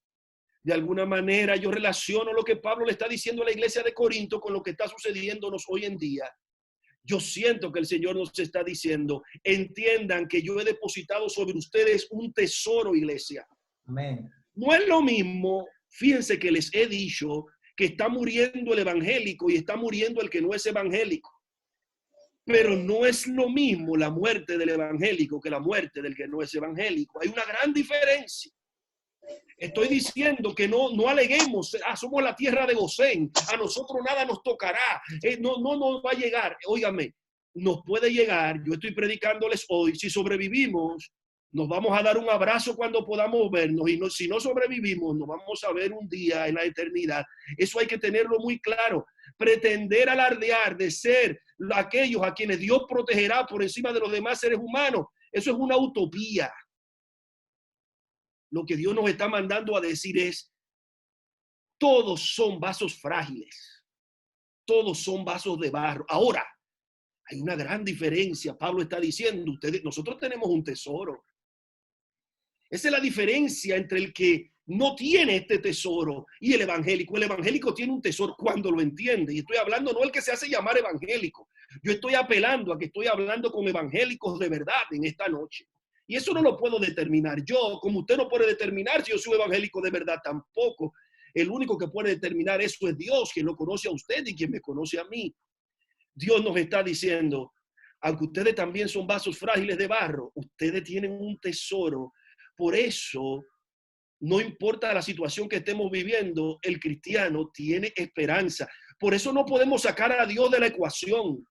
De alguna manera yo relaciono lo que Pablo le está diciendo a la iglesia de Corinto con lo que está sucediéndonos hoy en día. Yo siento que el Señor nos está diciendo, entiendan que yo he depositado sobre ustedes un tesoro, iglesia. Amén. No es lo mismo, fíjense que les he dicho que está muriendo el evangélico y está muriendo el que no es evangélico. Pero no es lo mismo la muerte del evangélico que la muerte del que no es evangélico. Hay una gran diferencia. Estoy diciendo que no aleguemos, somos la tierra de Gosén, a nosotros nada nos tocará, no nos va a llegar. Óigame, nos puede llegar. Yo estoy predicándoles hoy, si sobrevivimos, nos vamos a dar un abrazo cuando podamos vernos, y si no sobrevivimos, nos vamos a ver un día en la eternidad. Eso hay que tenerlo muy claro. Pretender alardear de ser aquellos a quienes Dios protegerá por encima de los demás seres humanos, eso es una utopía. Lo que Dios nos está mandando a decir es, todos son vasos frágiles, todos son vasos de barro. Ahora, hay una gran diferencia. Pablo está diciendo, nosotros tenemos un tesoro. Esa es la diferencia entre el que no tiene este tesoro y el evangélico. El evangélico tiene un tesoro cuando lo entiende. Y estoy hablando no el que se hace llamar evangélico. Yo estoy apelando a que estoy hablando con evangélicos de verdad en esta noche. Y eso no lo puedo determinar yo, como usted no puede determinar si yo soy evangélico de verdad tampoco. El único que puede determinar eso es Dios, quien lo conoce a usted y quien me conoce a mí. Dios nos está diciendo, aunque ustedes también son vasos frágiles de barro, ustedes tienen un tesoro. Por eso, no importa la situación que estemos viviendo, el cristiano tiene esperanza. Por eso no podemos sacar a Dios de la ecuación.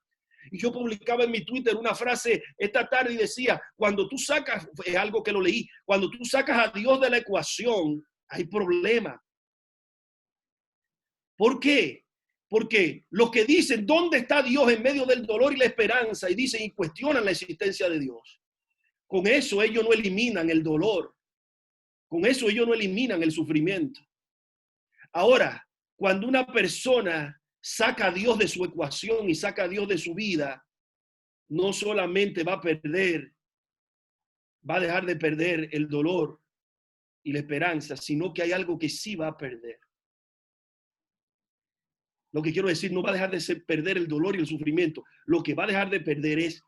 Y yo publicaba en mi Twitter una frase esta tarde y decía, cuando tú sacas, es algo que lo leí, cuando tú sacas a Dios de la ecuación, hay problema. ¿Por qué? Porque los que dicen, ¿dónde está Dios en medio del dolor y la esperanza? Y dicen y cuestionan la existencia de Dios. Con eso ellos no eliminan el dolor. Con eso ellos no eliminan el sufrimiento. Ahora, cuando una persona saca a Dios de su ecuación y saca a Dios de su vida, no solamente va a dejar de perder el dolor y la esperanza, sino que hay algo que sí va a perder. Lo que quiero decir, no va a dejar de perder el dolor y el sufrimiento. Lo que va a dejar de perder es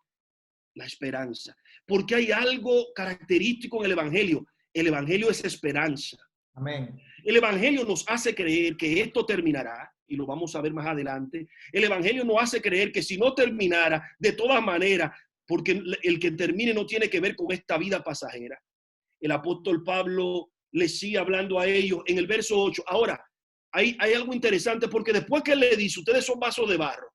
la esperanza. Porque hay algo característico en el evangelio. El evangelio es esperanza. Amén. El evangelio nos hace creer que esto terminará, y lo vamos a ver más adelante. El evangelio nos hace creer que si no terminara, de todas maneras, porque el que termine no tiene que ver con esta vida pasajera. El apóstol Pablo le sigue hablando a ellos en el verso 8. Ahora, hay algo interesante, porque después que le dice, ustedes son vasos de barro,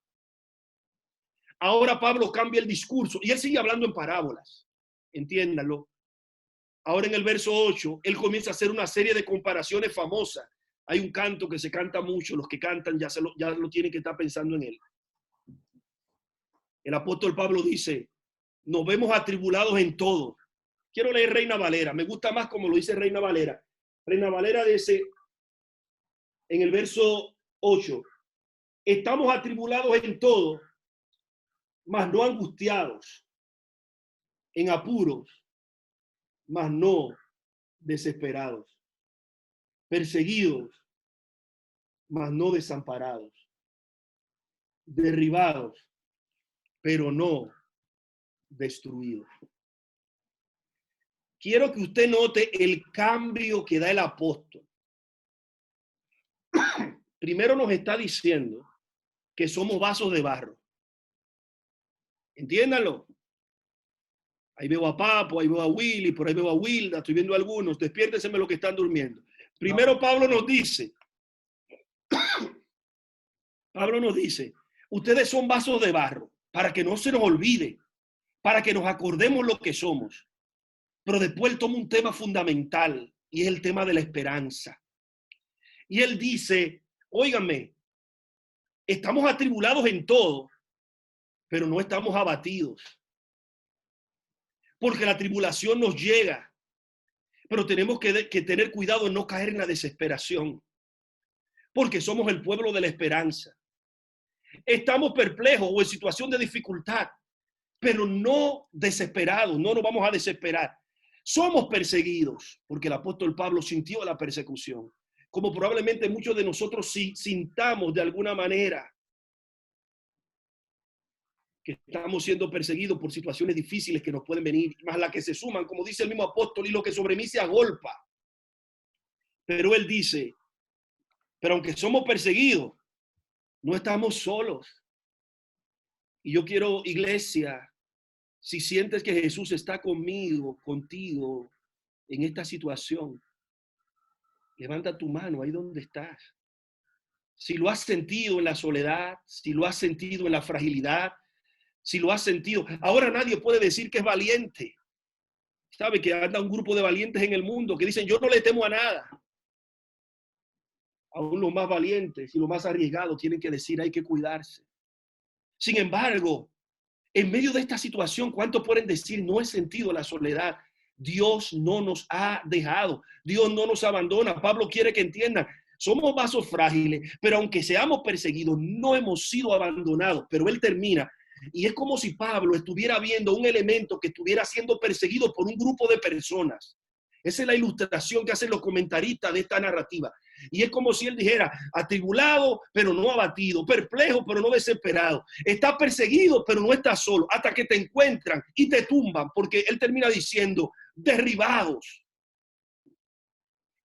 ahora Pablo cambia el discurso y él sigue hablando en parábolas. Entiéndanlo. Ahora en el verso 8, él comienza a hacer una serie de comparaciones famosas. Hay un canto que se canta mucho, los que cantan ya lo tienen que estar pensando en él. El apóstol Pablo dice, nos vemos atribulados en todo. Quiero leer Reina Valera, me gusta más como lo dice Reina Valera. Reina Valera dice en el verso 8, estamos atribulados en todo, mas no angustiados, en apuros, mas no desesperados, perseguidos, mas no desamparados, derribados, pero no destruidos. Quiero que usted note el cambio que da el apóstol. Primero nos está diciendo que somos vasos de barro. Entiéndanlo. Ahí veo a Papo, ahí veo a Willy, por ahí veo a Wilda, estoy viendo a algunos. Despiértenseme los que están durmiendo. Primero Pablo nos dice, ustedes son vasos de barro. para que no se nos olvide, para que nos acordemos lo que somos. Pero después él toma un tema fundamental y es el tema de la esperanza. Y él dice, óiganme, estamos atribulados en todo, pero no estamos abatidos. Porque la tribulación nos llega, pero tenemos que tener cuidado en no caer en la desesperación. Porque somos el pueblo de la esperanza. Estamos perplejos o en situación de dificultad, pero no desesperados, no nos vamos a desesperar. Somos perseguidos, porque el apóstol Pablo sintió la persecución, como probablemente muchos de nosotros sintamos de alguna manera que estamos siendo perseguidos por situaciones difíciles que nos pueden venir, más las que se suman, como dice el mismo apóstol, y lo que sobre mí se agolpa. Pero él dice, pero aunque somos perseguidos, no estamos solos. Y yo quiero, iglesia, si sientes que Jesús está conmigo, contigo, en esta situación, levanta tu mano ahí donde estás. Si lo has sentido en la soledad, si lo has sentido en la fragilidad, si lo has sentido. Ahora nadie puede decir que es valiente. Sabe que anda un grupo de valientes en el mundo que dicen, yo no le temo a nada. Aún los más valientes y los más arriesgados tienen que decir, hay que cuidarse. Sin embargo, en medio de esta situación, ¿cuántos pueden decir, no he sentido la soledad? Dios no nos ha dejado. Dios no nos abandona. Pablo quiere que entiendan, somos vasos frágiles, pero aunque seamos perseguidos, no hemos sido abandonados. Pero él termina, y es como si Pablo estuviera viendo un elemento que estuviera siendo perseguido por un grupo de personas. Esa es la ilustración que hacen los comentaristas de esta narrativa. Y es como si él dijera, atribulado, pero no abatido, perplejo, pero no desesperado. Está perseguido, pero no está solo, hasta que te encuentran y te tumban, porque él termina diciendo, derribados.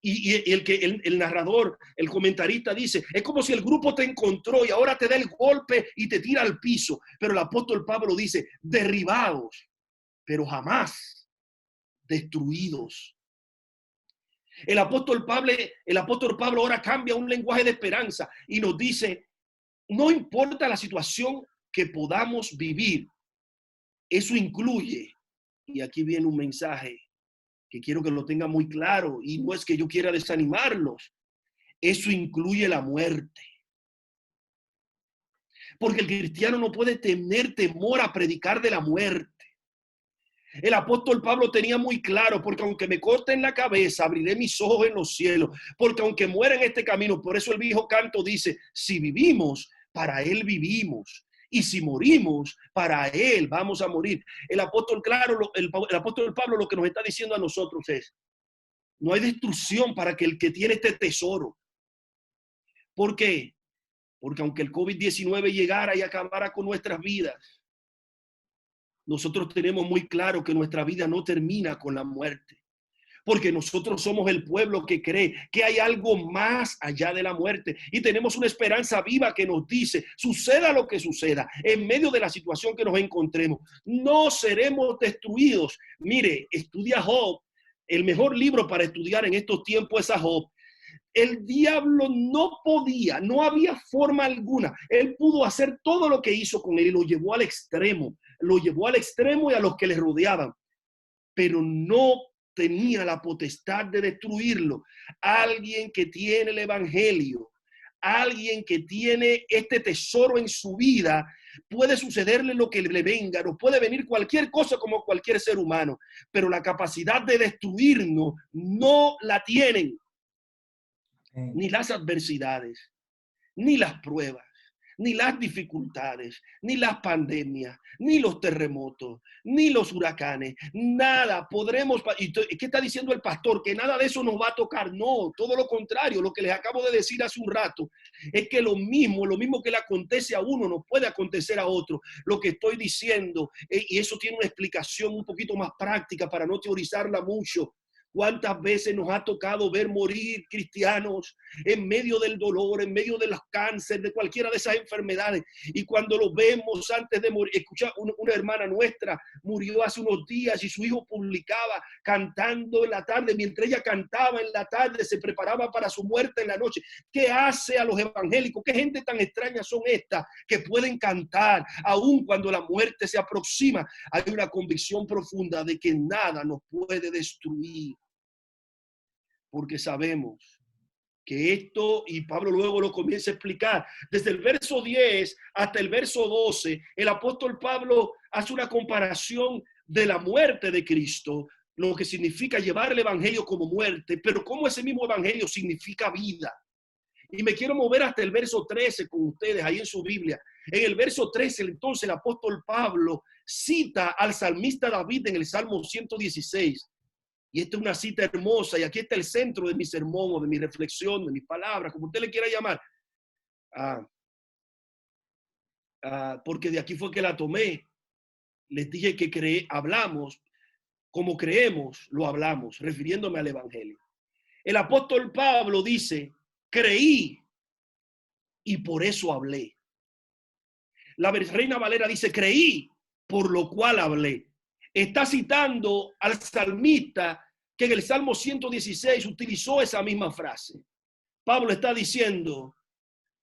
Y el narrador, el comentarista dice, es como si el grupo te encontró y ahora te da el golpe y te tira al piso. Pero el apóstol Pablo dice, derribados, pero jamás destruidos. El apóstol Pablo ahora cambia un lenguaje de esperanza y nos dice, no importa la situación que podamos vivir, eso incluye, y aquí viene un mensaje que quiero que lo tengan muy claro, y no es que yo quiera desanimarlos, eso incluye la muerte. Porque el cristiano no puede tener temor a predicar de la muerte. El apóstol Pablo tenía muy claro, porque aunque me corten la cabeza, abriré mis ojos en los cielos, porque aunque muera en este camino, por eso el viejo canto dice, si vivimos, para él vivimos, y si morimos, para él vamos a morir. El apóstol Pablo lo que nos está diciendo a nosotros es, no hay destrucción para que el que tiene este tesoro. ¿Por qué? Porque aunque el COVID-19 llegara y acabara con nuestras vidas, nosotros tenemos muy claro que nuestra vida no termina con la muerte, porque nosotros somos el pueblo que cree que hay algo más allá de la muerte y tenemos una esperanza viva que nos dice, suceda lo que suceda, en medio de la situación que nos encontremos, no seremos destruidos. Mire, estudia Job, el mejor libro para estudiar en estos tiempos es a Job. El diablo no podía, no había forma alguna. Él pudo hacer todo lo que hizo con él y lo llevó al extremo y a los que le rodeaban, pero no tenía la potestad de destruirlo. Alguien que tiene el evangelio, alguien que tiene este tesoro en su vida, puede sucederle lo que le venga, nos puede venir cualquier cosa como cualquier ser humano, pero la capacidad de destruirnos no la tienen. Ni las adversidades, ni las pruebas, ni las dificultades, ni las pandemias, ni los terremotos, ni los huracanes, nada podremos. ¿Y qué está diciendo el pastor? Que nada de eso nos va a tocar. No, todo lo contrario. Lo que les acabo de decir hace un rato es que lo mismo que le acontece a uno nos puede acontecer a otro. Lo que estoy diciendo, y eso tiene una explicación un poquito más práctica para no teorizarla mucho. ¿Cuántas veces nos ha tocado ver morir cristianos en medio del dolor, en medio de los cánceres, de cualquiera de esas enfermedades? Y cuando los vemos antes de morir, escucha, una hermana nuestra murió hace unos días y su hijo publicaba cantando en la tarde. Mientras ella cantaba en la tarde, se preparaba para su muerte en la noche. ¿Qué hace a los evangélicos? ¿Qué gente tan extraña son estas que pueden cantar aun cuando la muerte se aproxima? Hay una convicción profunda de que nada nos puede destruir. Porque sabemos que esto, y Pablo luego lo comienza a explicar, desde el verso 10 hasta el verso 12, el apóstol Pablo hace una comparación de la muerte de Cristo, lo que significa llevar el evangelio como muerte, pero cómo ese mismo evangelio significa vida. Y me quiero mover hasta el verso 13 con ustedes, ahí en su Biblia. En el verso 13, entonces, el apóstol Pablo cita al salmista David en el Salmo 116. Y esta es una cita hermosa, y aquí está el centro de mi sermón, o de mi reflexión, de mis palabras, como usted le quiera llamar. Porque de aquí fue que la tomé. Les dije que hablamos, como creemos, lo hablamos, refiriéndome al evangelio. El apóstol Pablo dice, creí, y por eso hablé. La Reina Valera dice, creí, por lo cual hablé. Está citando al salmista que en el Salmo 116 utilizó esa misma frase. Pablo está diciendo,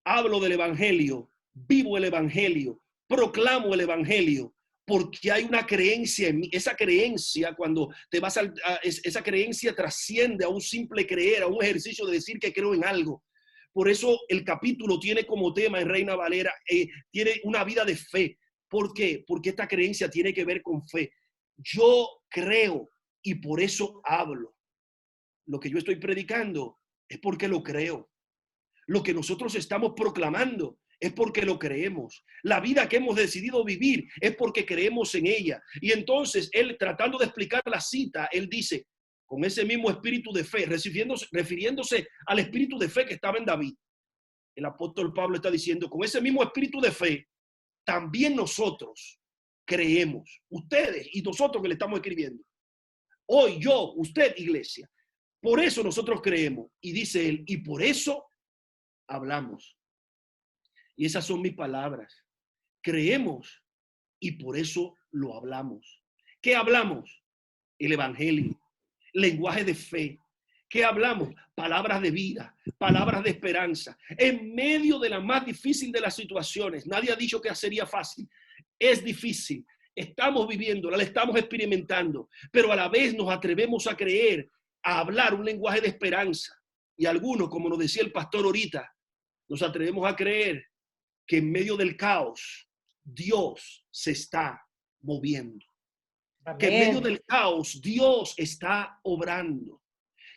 hablo del evangelio, vivo el evangelio, proclamo el evangelio, porque hay una creencia en mí. Esa creencia, cuando te vas esa creencia trasciende a un simple creer, a un ejercicio de decir que creo en algo. Por eso el capítulo tiene como tema en Reina Valera, tiene una vida de fe. ¿Por qué? Porque esta creencia tiene que ver con fe. Yo creo y por eso hablo. Lo que yo estoy predicando es porque lo creo. Lo que nosotros estamos proclamando es porque lo creemos. La vida que hemos decidido vivir es porque creemos en ella. Y entonces él, tratando de explicar la cita, él dice, con ese mismo espíritu de fe, refiriéndose al espíritu de fe que estaba en David. El apóstol Pablo está diciendo, con ese mismo espíritu de fe, también nosotros creemos. Ustedes y nosotros que le estamos escribiendo. Hoy yo, usted, iglesia. Por eso nosotros creemos. Y dice él, y por eso hablamos. Y esas son mis palabras. Creemos y por eso lo hablamos. ¿Qué hablamos? El evangelio, lenguaje de fe. ¿Qué hablamos? Palabras de vida, palabras de esperanza. En medio de la más difícil de las situaciones, nadie ha dicho que sería fácil. Es difícil. Estamos viviéndola, la estamos experimentando, pero a la vez nos atrevemos a creer, a hablar un lenguaje de esperanza. Y algunos, como nos decía el pastor ahorita, nos atrevemos a creer que en medio del caos, Dios se está moviendo. Amén. Que en medio del caos, Dios está obrando.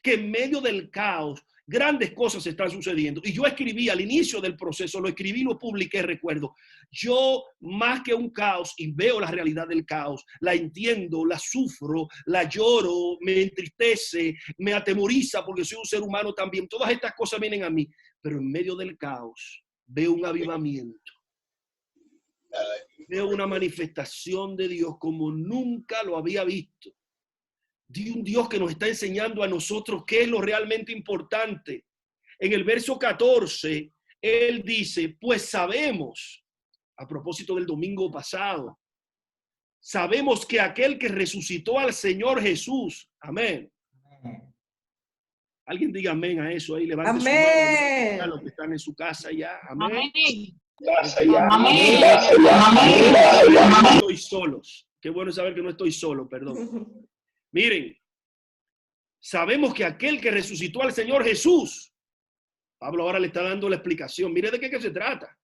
Que en medio del caos, grandes cosas están sucediendo. Y yo escribí al inicio del proceso, lo escribí, lo publiqué, recuerdo. Yo, más que un caos, y veo la realidad del caos, la entiendo, la sufro, la lloro, me entristece, me atemoriza porque soy un ser humano también. Todas estas cosas vienen a mí. Pero en medio del caos, veo un avivamiento. Veo una manifestación de Dios como nunca lo había visto. De un Dios que nos está enseñando a nosotros qué es lo realmente importante. En el verso 14, él dice, pues sabemos, a propósito del domingo pasado, sabemos que aquel que resucitó al Señor Jesús, amén. Alguien diga amén a eso ahí, levante su mano a los que están en su casa ya, amén. Amén. No estoy solos. Qué bueno saber que no estoy solo, perdón. Miren, sabemos que aquel que resucitó al Señor Jesús, Pablo ahora le está dando la explicación. Mire de qué se trata.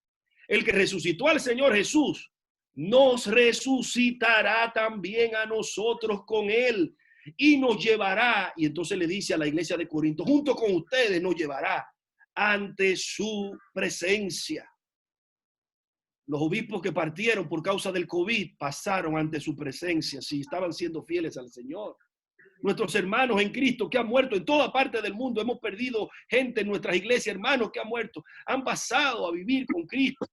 El que resucitó al Señor Jesús nos resucitará también a nosotros con él y nos llevará, y entonces le dice a la iglesia de Corinto, junto con ustedes nos llevará ante su presencia. Los obispos que partieron por causa del COVID pasaron ante su presencia, si estaban siendo fieles al Señor. Nuestros hermanos en Cristo que han muerto en toda parte del mundo, hemos perdido gente en nuestras iglesias, hermanos que han muerto, han pasado a vivir con Cristo.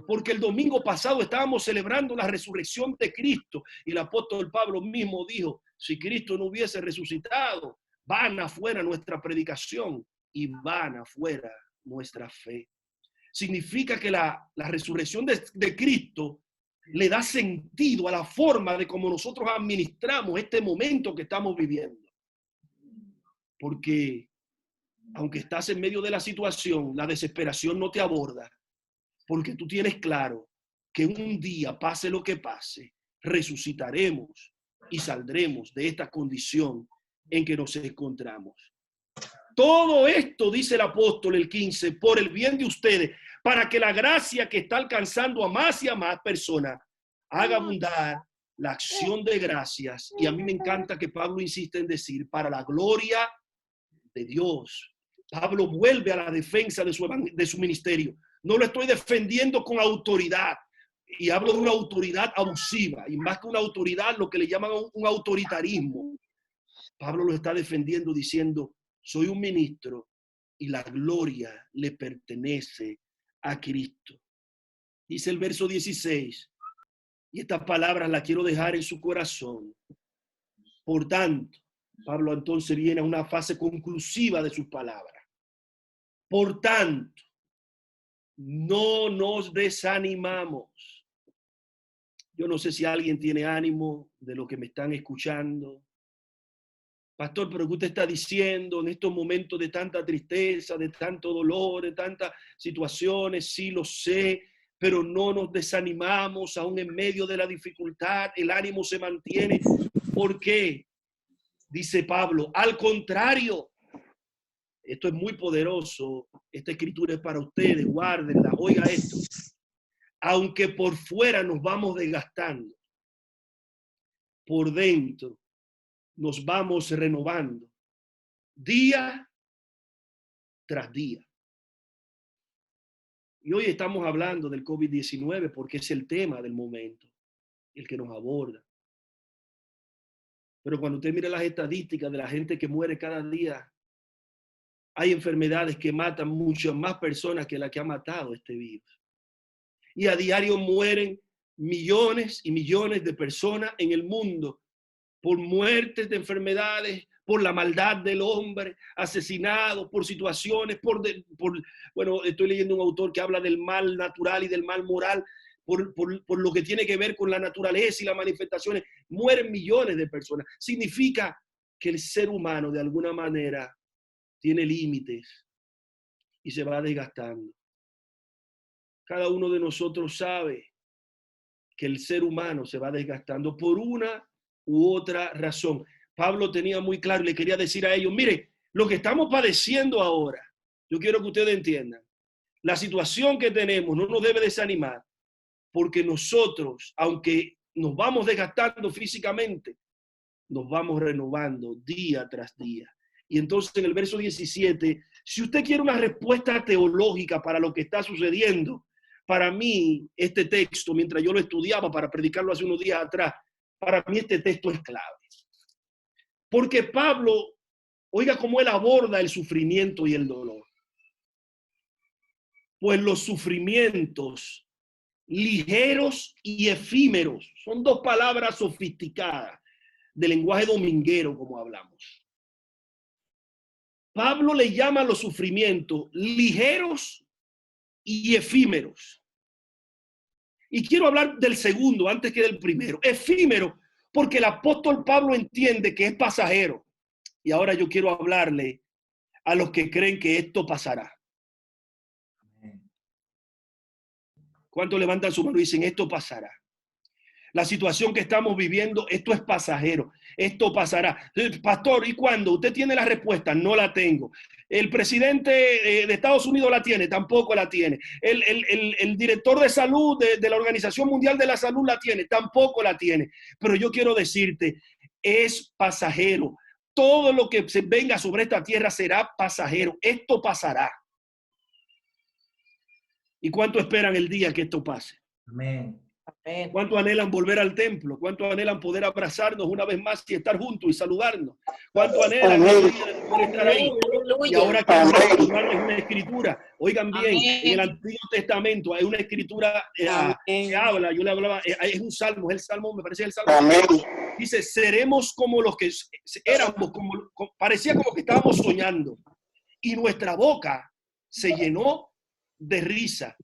Porque el domingo pasado estábamos celebrando la resurrección de Cristo y el apóstol Pablo mismo dijo, si Cristo no hubiese resucitado, vana fuera nuestra predicación y vana fuera nuestra fe. Significa que la resurrección de Cristo le da sentido a la forma de cómo nosotros administramos este momento que estamos viviendo. Porque aunque estás en medio de la situación, la desesperación no te aborda. Porque tú tienes claro que un día, pase lo que pase, resucitaremos y saldremos de esta condición en que nos encontramos. Todo esto, dice el apóstol el 15, por el bien de ustedes, para que la gracia que está alcanzando a más y a más personas haga abundar la acción de gracias. Y a mí me encanta que Pablo insiste en decir, para la gloria de Dios. Pablo vuelve a la defensa de su ministerio. No lo estoy defendiendo con autoridad. Y hablo de una autoridad abusiva. Y más que una autoridad, lo que le llaman un autoritarismo. Pablo lo está defendiendo diciendo, soy un ministro y la gloria le pertenece a Cristo. Dice el verso 16. Y estas palabras las quiero dejar en su corazón. Por tanto, Pablo entonces viene a una fase conclusiva de sus palabras. Por tanto, no nos desanimamos. Yo no sé si alguien tiene ánimo de lo que me están escuchando. Pastor, pero ¿qué usted está diciendo en estos momentos de tanta tristeza, de tanto dolor, de tantas situaciones? Sí, lo sé, pero no nos desanimamos aún en medio de la dificultad. El ánimo se mantiene. ¿Por qué? Dice Pablo, al contrario. Esto es muy poderoso. Esta escritura es para ustedes. Guárdenla. Oiga esto. Aunque por fuera nos vamos desgastando, por dentro nos vamos renovando día tras día. Y hoy estamos hablando del COVID-19 porque es el tema del momento, el que nos aborda. Pero cuando usted mira las estadísticas de la gente que muere cada día, hay enfermedades que matan muchas más personas que la que ha matado este virus. Y a diario mueren millones y millones de personas en el mundo por muertes de enfermedades, por la maldad del hombre, asesinados, por situaciones, bueno, estoy leyendo un autor que habla del mal natural y del mal moral, por lo que tiene que ver con la naturaleza y las manifestaciones. Mueren millones de personas. Significa que el ser humano de alguna manera tiene límites y se va desgastando. Cada uno de nosotros sabe que el ser humano se va desgastando por una u otra razón. Pablo tenía muy claro y le quería decir a ellos, mire, lo que estamos padeciendo ahora, yo quiero que ustedes entiendan, la situación que tenemos no nos debe desanimar, porque nosotros, aunque nos vamos desgastando físicamente, nos vamos renovando día tras día. Y entonces en el verso 17, si usted quiere una respuesta teológica para lo que está sucediendo, para mí este texto, mientras yo lo estudiaba para predicarlo hace unos días atrás, para mí este texto es clave. Porque Pablo, oiga cómo él aborda el sufrimiento y el dolor. Pues los sufrimientos ligeros y efímeros son dos palabras sofisticadas de lenguaje dominguero, como hablamos. Pablo le llama a los sufrimientos ligeros y efímeros. Y quiero hablar del segundo antes que del primero. Efímero, porque el apóstol Pablo entiende que es pasajero. Y ahora yo quiero hablarle a los que creen que esto pasará. ¿Cuántos levantan su mano y dicen esto pasará? La situación que estamos viviendo, esto es pasajero, esto pasará. Pastor, ¿y cuándo? ¿Usted tiene la respuesta? No la tengo. El presidente de Estados Unidos la tiene, tampoco la tiene. El director de salud de la Organización Mundial de la Salud la tiene, tampoco la tiene. Pero yo quiero decirte, es pasajero. Todo lo que se venga sobre esta tierra será pasajero. Esto pasará. ¿Y cuánto esperan el día que esto pase? Amén. ¿Cuánto anhelan volver al templo? ¿Cuánto anhelan poder abrazarnos una vez más y estar juntos y saludarnos? ¿Cuánto anhelan poder estar ahí? Y ahora quiero transformarlo en una escritura. Oigan bien, en el Antiguo Testamento hay una escritura que habla, yo le hablaba, es un salmo, es el salmo, me parece el salmo. Dice, seremos como los que éramos, parecía como que estábamos soñando. Y nuestra boca se llenó de risa.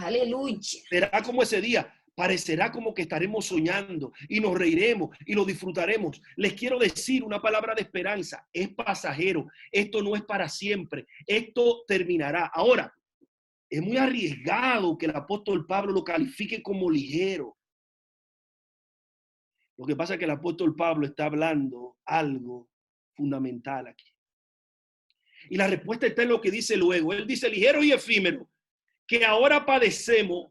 Aleluya. Será como ese día. Parecerá como que estaremos soñando y nos reiremos y lo disfrutaremos. Les quiero decir una palabra de esperanza. Es pasajero. Esto no es para siempre. Esto terminará. Ahora, es muy arriesgado que el apóstol Pablo lo califique como ligero. Lo que pasa es que el apóstol Pablo está hablando algo fundamental aquí. Y la respuesta está en lo que dice luego. Él dice, ligero y efímero, que ahora padecemos,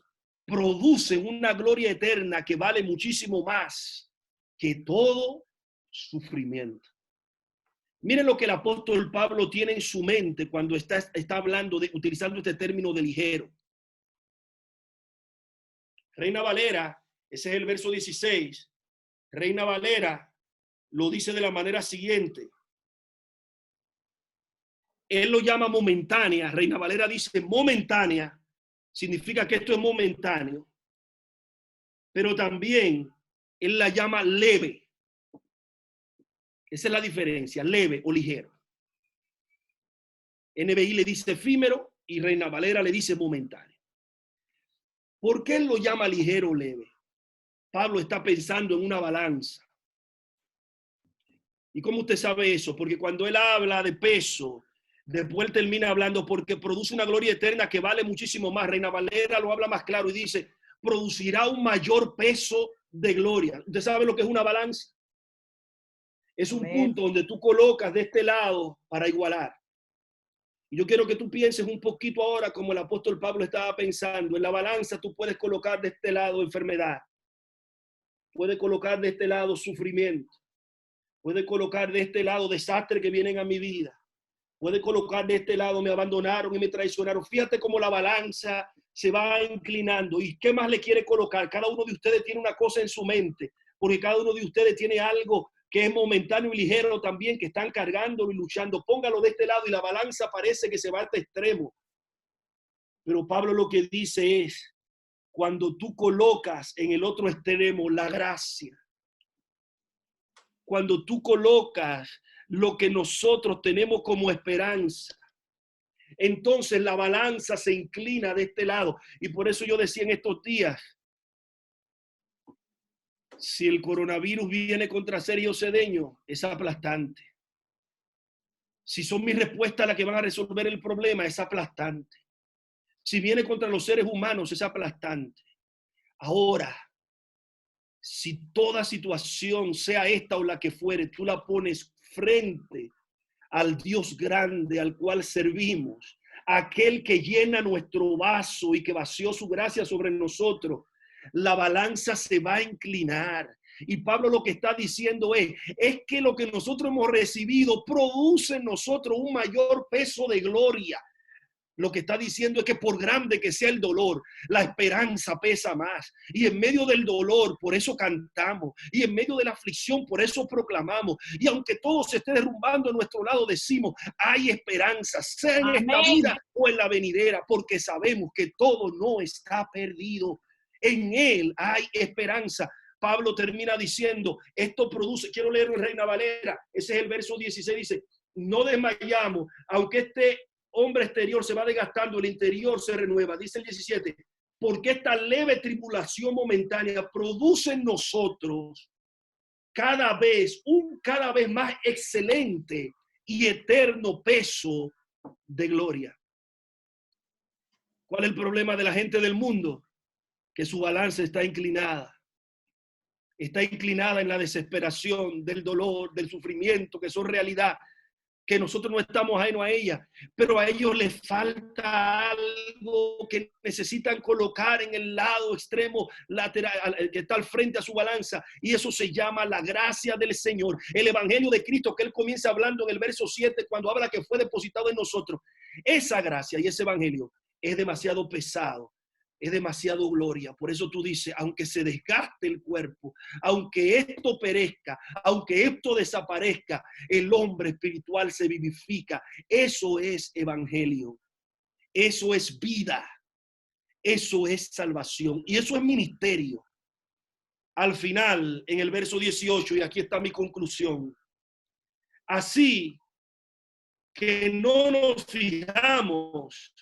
producen una gloria eterna que vale muchísimo más que todo sufrimiento. Miren lo que el apóstol Pablo tiene en su mente cuando está hablando utilizando este término de ligero. Reina Valera, ese es el verso 16. Reina Valera lo dice de la manera siguiente. Él lo llama momentánea. Reina Valera dice momentánea. Significa que esto es momentáneo, pero también él la llama leve. Esa es la diferencia, leve o ligero. NBI le dice efímero y Reina Valera le dice momentáneo. ¿Por qué él lo llama ligero o leve? Pablo está pensando en una balanza. ¿Y cómo usted sabe eso? Porque cuando él habla de peso, después termina hablando porque produce una gloria eterna que vale muchísimo más. Reina Valera lo habla más claro y dice, producirá un mayor peso de gloria. ¿Usted sabe lo que es una balanza? Es un punto donde tú colocas de este lado para igualar. Y yo quiero que tú pienses un poquito ahora como el apóstol Pablo estaba pensando. En la balanza tú puedes colocar de este lado enfermedad. Puedes colocar de este lado sufrimiento. Puedes colocar de este lado desastres que vienen a mi vida. Puede colocar de este lado, me abandonaron y me traicionaron. Fíjate cómo la balanza se va inclinando. ¿Y qué más le quiere colocar? Cada uno de ustedes tiene una cosa en su mente, porque cada uno de ustedes tiene algo que es momentáneo y ligero también, que están cargando y luchando. Póngalo de este lado y la balanza parece que se va a este extremo. Pero Pablo lo que dice es, cuando tú colocas en el otro extremo la gracia, cuando tú colocas lo que nosotros tenemos como esperanza, entonces la balanza se inclina de este lado. Y por eso yo decía en estos días, si el coronavirus viene contra Sergio Cedeño, es aplastante. Si son mis respuestas las que van a resolver el problema, es aplastante. Si viene contra los seres humanos, es aplastante. Ahora, si toda situación, sea esta o la que fuere, tú la pones frente al Dios grande al cual servimos, aquel que llena nuestro vaso y que vació su gracia sobre nosotros, la balanza se va a inclinar. Y Pablo lo que está diciendo es que lo que nosotros hemos recibido produce en nosotros un mayor peso de gloria. Lo que está diciendo es que por grande que sea el dolor, la esperanza pesa más. Y en medio del dolor, por eso cantamos. Y en medio de la aflicción, por eso proclamamos. Y aunque todo se esté derrumbando a nuestro lado, decimos, hay esperanza, sea en esta vida o en la venidera, porque sabemos que todo no está perdido. En Él hay esperanza. Pablo termina diciendo, esto produce, quiero leerlo en Reina Valera, ese es el verso 16, dice, no desmayamos, aunque este hombre exterior se va desgastando, el interior se renueva. Dice el 17, porque esta leve tribulación momentánea produce en nosotros cada vez más excelente y eterno peso de gloria. ¿Cuál es el problema de la gente del mundo? Que su balanza está inclinada. Está inclinada en la desesperación, del dolor, del sufrimiento, que son realidad, que nosotros no estamos ajenos a ella, pero a ellos les falta algo que necesitan colocar en el lado extremo lateral, que está al frente a su balanza, y eso se llama la gracia del Señor, el evangelio de Cristo que él comienza hablando en el verso 7, cuando habla que fue depositado en nosotros. Esa gracia y ese evangelio es demasiado pesado es demasiado gloria. Por eso tú dices, aunque se desgaste el cuerpo, aunque esto perezca, aunque esto desaparezca, el hombre espiritual se vivifica. Eso es evangelio. Eso es vida. Eso es salvación. Y eso es ministerio. Al final, en el verso 18, y aquí está mi conclusión. Así que no nos fijamos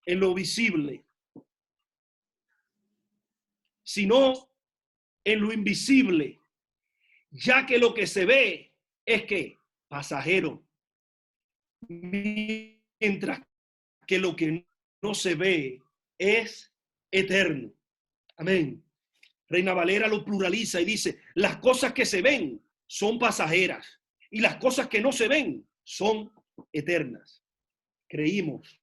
en lo visible, sino en lo invisible, ya que lo que se ve es que pasajero, mientras que lo que no se ve es eterno. Amén. Reina Valera lo pluraliza y dice, las cosas que se ven son pasajeras y las cosas que no se ven son eternas. Creímos,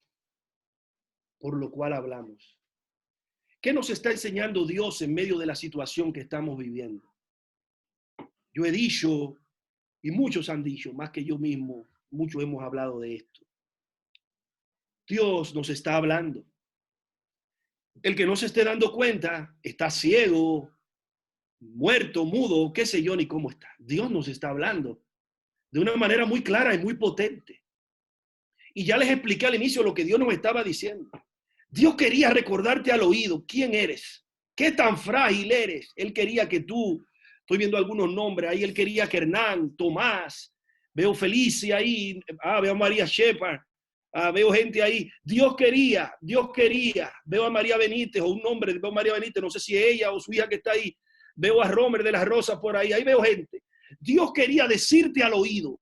por lo cual hablamos. ¿Qué nos está enseñando Dios en medio de la situación que estamos viviendo? Yo he dicho, y muchos han dicho, más que yo mismo, muchos hemos hablado de esto. Dios nos está hablando. El que no se esté dando cuenta está ciego, muerto, mudo, qué sé yo ni cómo está. Dios nos está hablando de una manera muy clara y muy potente. Y ya les expliqué al inicio lo que Dios nos estaba diciendo. Dios quería recordarte al oído quién eres, qué tan frágil eres. Él quería que tú, estoy viendo algunos nombres ahí, él quería que Hernán, Tomás, veo Felicia ahí, veo a María Shepard, veo gente ahí. Dios quería, veo a María Benítez, o un nombre, veo a María Benítez, no sé si es ella o su hija que está ahí, veo a Romer de las Rosas por ahí veo gente. Dios quería decirte al oído,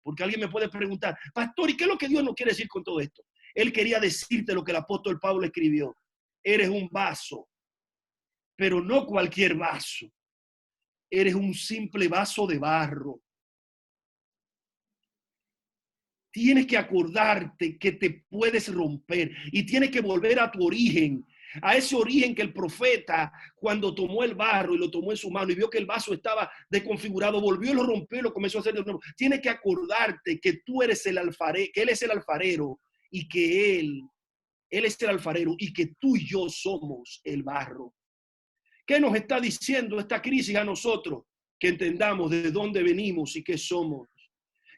porque alguien me puede preguntar, pastor, ¿y qué es lo que Dios nos quiere decir con todo esto? Él quería decirte lo que el apóstol Pablo escribió. Eres un vaso, pero no cualquier vaso. Eres un simple vaso de barro. Tienes que acordarte que te puedes romper y tienes que volver a tu origen, a ese origen que el profeta, cuando tomó el barro y lo tomó en su mano y vio que el vaso estaba desconfigurado, volvió y lo rompió y lo comenzó a hacer de nuevo. Tienes que acordarte que tú eres el alfarero, que él es el alfarero y que él es el alfarero y que tú y yo somos el barro. ¿Qué nos está diciendo esta crisis a nosotros? Que entendamos de dónde venimos y qué somos.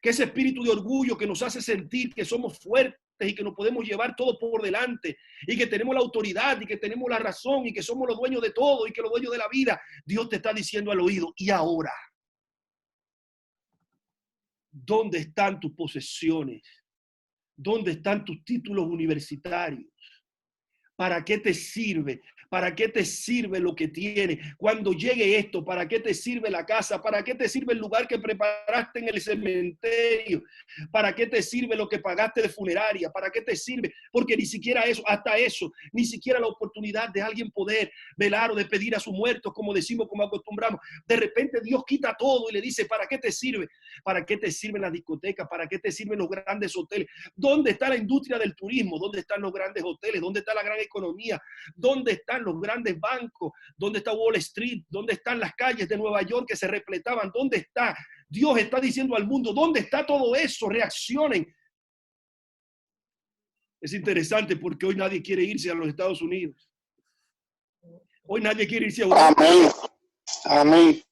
Que ese espíritu de orgullo que nos hace sentir que somos fuertes y que nos podemos llevar todo por delante y que tenemos la autoridad y que tenemos la razón y que somos los dueños de todo y que los dueños de la vida, Dios te está diciendo al oído, y ahora, ¿dónde están tus posesiones? ¿Dónde están tus títulos universitarios? ¿Para qué te sirve? ¿Para qué te sirve lo que tienes? Cuando llegue esto, ¿para qué te sirve la casa? ¿Para qué te sirve el lugar que preparaste en el cementerio? ¿Para qué te sirve lo que pagaste de funeraria? ¿Para qué te sirve? Porque ni siquiera eso, hasta eso, ni siquiera la oportunidad de alguien poder velar o de pedir a sus muertos, como decimos, como acostumbramos. De repente Dios quita todo y le dice, ¿para qué te sirve? ¿Para qué te sirven las discotecas? ¿Para qué te sirven los grandes hoteles? ¿Dónde está la industria del turismo? ¿Dónde están los grandes hoteles? ¿Dónde está la gran economía? ¿Dónde están los grandes bancos? ¿Dónde está Wall Street? ¿Dónde están las calles de Nueva York que se repletaban? ¿Dónde está? Dios está diciendo al mundo, ¿dónde está todo eso? Reaccionen. Es interesante porque hoy nadie quiere irse a los Estados Unidos. Hoy nadie quiere irse a Europa. Amén. Amén.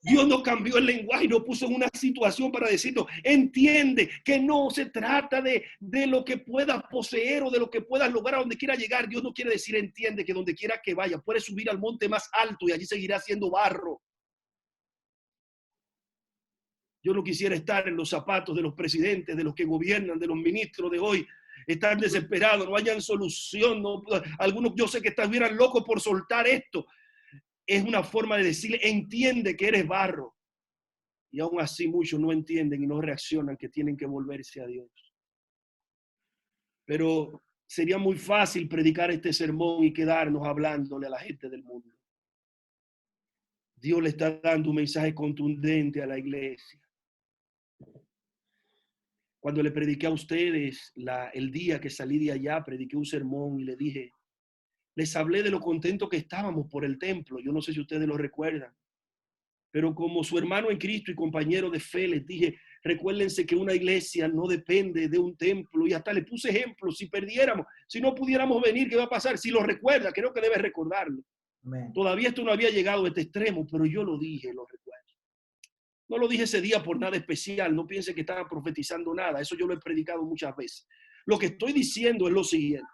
Dios no cambió el lenguaje y nos puso en una situación para decirnos, entiende que no se trata de lo que puedas poseer o de lo que puedas lograr a donde quiera llegar. Dios no quiere decir, entiende que donde quiera que vaya, puedes subir al monte más alto y allí seguirá siendo barro. Yo no quisiera estar en los zapatos de los presidentes, de los que gobiernan, de los ministros de hoy. Están desesperados, no hayan solución. No, algunos yo sé que estuvieran locos por soltar esto. Es una forma de decirle, entiende que eres barro. Y aún así muchos no entienden y no reaccionan, que tienen que volverse a Dios. Pero sería muy fácil predicar este sermón y quedarnos hablándole a la gente del mundo. Dios le está dando un mensaje contundente a la iglesia. Cuando le prediqué a ustedes el día que salí de allá, prediqué un sermón y le dije, les hablé de lo contento que estábamos por el templo. Yo no sé si ustedes lo recuerdan. Pero como su hermano en Cristo y compañero de fe, les dije, Recuérdense que una iglesia no depende de un templo, y hasta le puse ejemplos. Si perdiéramos, si no pudiéramos venir, ¿qué va a pasar? Si lo recuerda, creo que debes recordarlo. Amén. Todavía esto no había llegado a este extremo, pero yo lo dije, lo recuerdo. No lo dije ese día por nada especial, no piense que estaba profetizando nada, eso yo lo he predicado muchas veces. Lo que estoy diciendo es lo siguiente.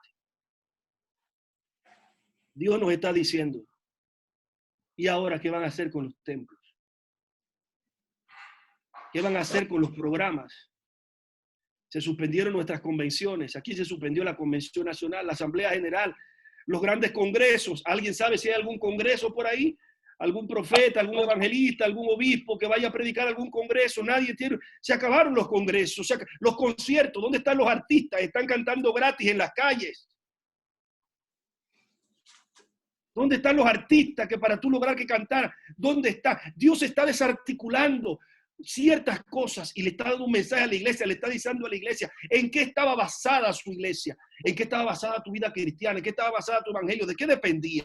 Dios nos está diciendo, ¿y ahora qué van a hacer con los templos? ¿Qué van a hacer con los programas? Se suspendieron nuestras convenciones, aquí se suspendió la Convención Nacional, la Asamblea General, los grandes congresos. ¿Alguien sabe si hay algún congreso por ahí? ¿Algún profeta, algún evangelista, algún obispo que vaya a predicar algún congreso? Nadie tiene. Se acabaron los congresos, los conciertos. ¿Dónde están los artistas? Están cantando gratis en las calles. ¿Dónde están los artistas que para tú lograr que cantar? ¿Dónde está? Dios está desarticulando ciertas cosas y le está dando un mensaje a la iglesia, le está diciendo a la iglesia en qué estaba basada su iglesia, en qué estaba basada tu vida cristiana, en qué estaba basada tu evangelio, de qué dependía.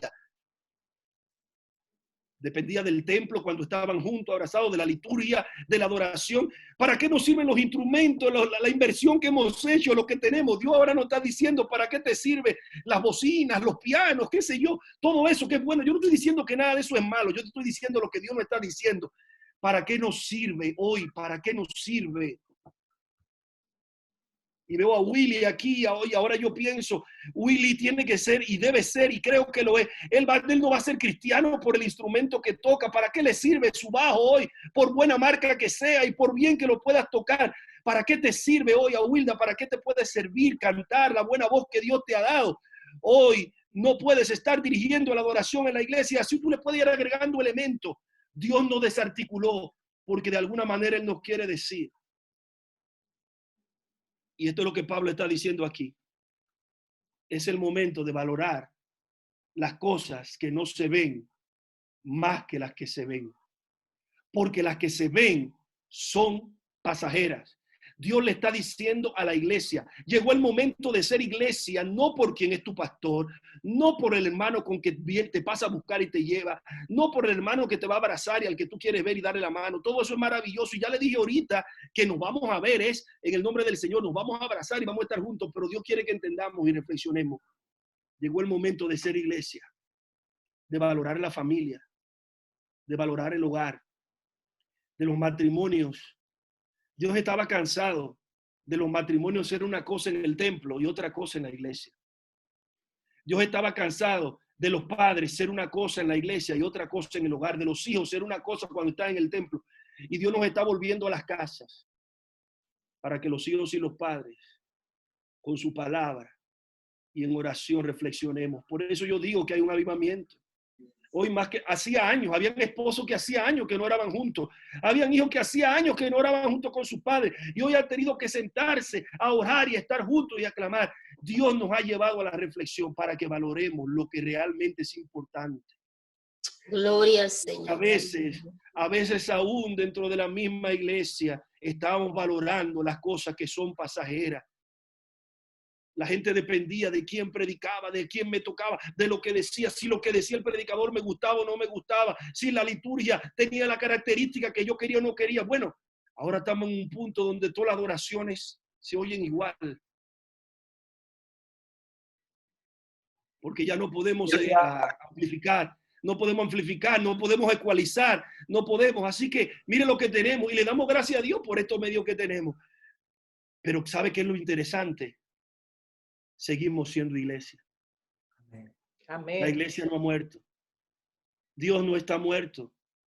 Dependía del templo cuando estaban juntos, abrazados, de la liturgia, de la adoración. ¿Para qué nos sirven los instrumentos, la inversión que hemos hecho, lo que tenemos? Dios ahora nos está diciendo para qué te sirven las bocinas, los pianos, qué sé yo, todo eso que es bueno. Yo no estoy diciendo que nada de eso es malo, yo te estoy diciendo lo que Dios nos está diciendo. ¿Para qué nos sirve hoy? ¿Para qué nos sirve? Y veo a Willy aquí, hoy, ahora yo pienso, Willy tiene que ser y debe ser, y creo que lo es. Él no va a ser cristiano por el instrumento que toca. ¿Para qué le sirve su bajo hoy? Por buena marca que sea y por bien que lo puedas tocar. ¿Para qué te sirve hoy, Awilda? ¿Para qué te puede servir cantar la buena voz que Dios te ha dado? Hoy no puedes estar dirigiendo la adoración en la iglesia, así tú le puedes ir agregando elementos. Dios nos desarticuló porque de alguna manera Él nos quiere decir. Y esto es lo que Pablo está diciendo aquí. Es el momento de valorar las cosas que no se ven más que las que se ven. Porque las que se ven son pasajeras. Dios le está diciendo a la iglesia, llegó el momento de ser iglesia, no por quien es tu pastor, no por el hermano con que te pasa a buscar y te lleva, no por el hermano que te va a abrazar y al que tú quieres ver y darle la mano. Todo eso es maravilloso. Y ya le dije ahorita que nos vamos a ver, es en el nombre del Señor, nos vamos a abrazar y vamos a estar juntos, pero Dios quiere que entendamos y reflexionemos. Llegó el momento de ser iglesia, de valorar la familia, de valorar el hogar, de los matrimonios. Dios estaba cansado de los matrimonios ser una cosa en el templo y otra cosa en la iglesia. Dios estaba cansado de los padres ser una cosa en la iglesia y otra cosa en el hogar, de los hijos ser una cosa cuando están en el templo. Y Dios nos está volviendo a las casas para que los hijos y los padres, con su palabra y en oración, reflexionemos. Por eso yo digo que hay un avivamiento. Hoy más que hacía años, habían esposos que hacía años que no oraban juntos, habían hijos que hacía años que no oraban juntos con sus padres y hoy han tenido que sentarse a orar y a estar juntos y a clamar. Dios nos ha llevado a la reflexión para que valoremos lo que realmente es importante. Gloria al Señor. A veces aún dentro de la misma iglesia estamos valorando las cosas que son pasajeras. La gente dependía de quién predicaba, de quién me tocaba, de lo que decía, si lo que decía el predicador me gustaba o no me gustaba, si la liturgia tenía la característica que yo quería o no quería. Bueno, ahora estamos en un punto donde todas las adoraciones se oyen igual. Porque ya no podemos amplificar, no podemos ecualizar, no podemos. Así que mire lo que tenemos y le damos gracias a Dios por estos medios que tenemos. Pero ¿sabe qué es lo interesante? Seguimos siendo iglesia. Amén. La iglesia no ha muerto. Dios no está muerto.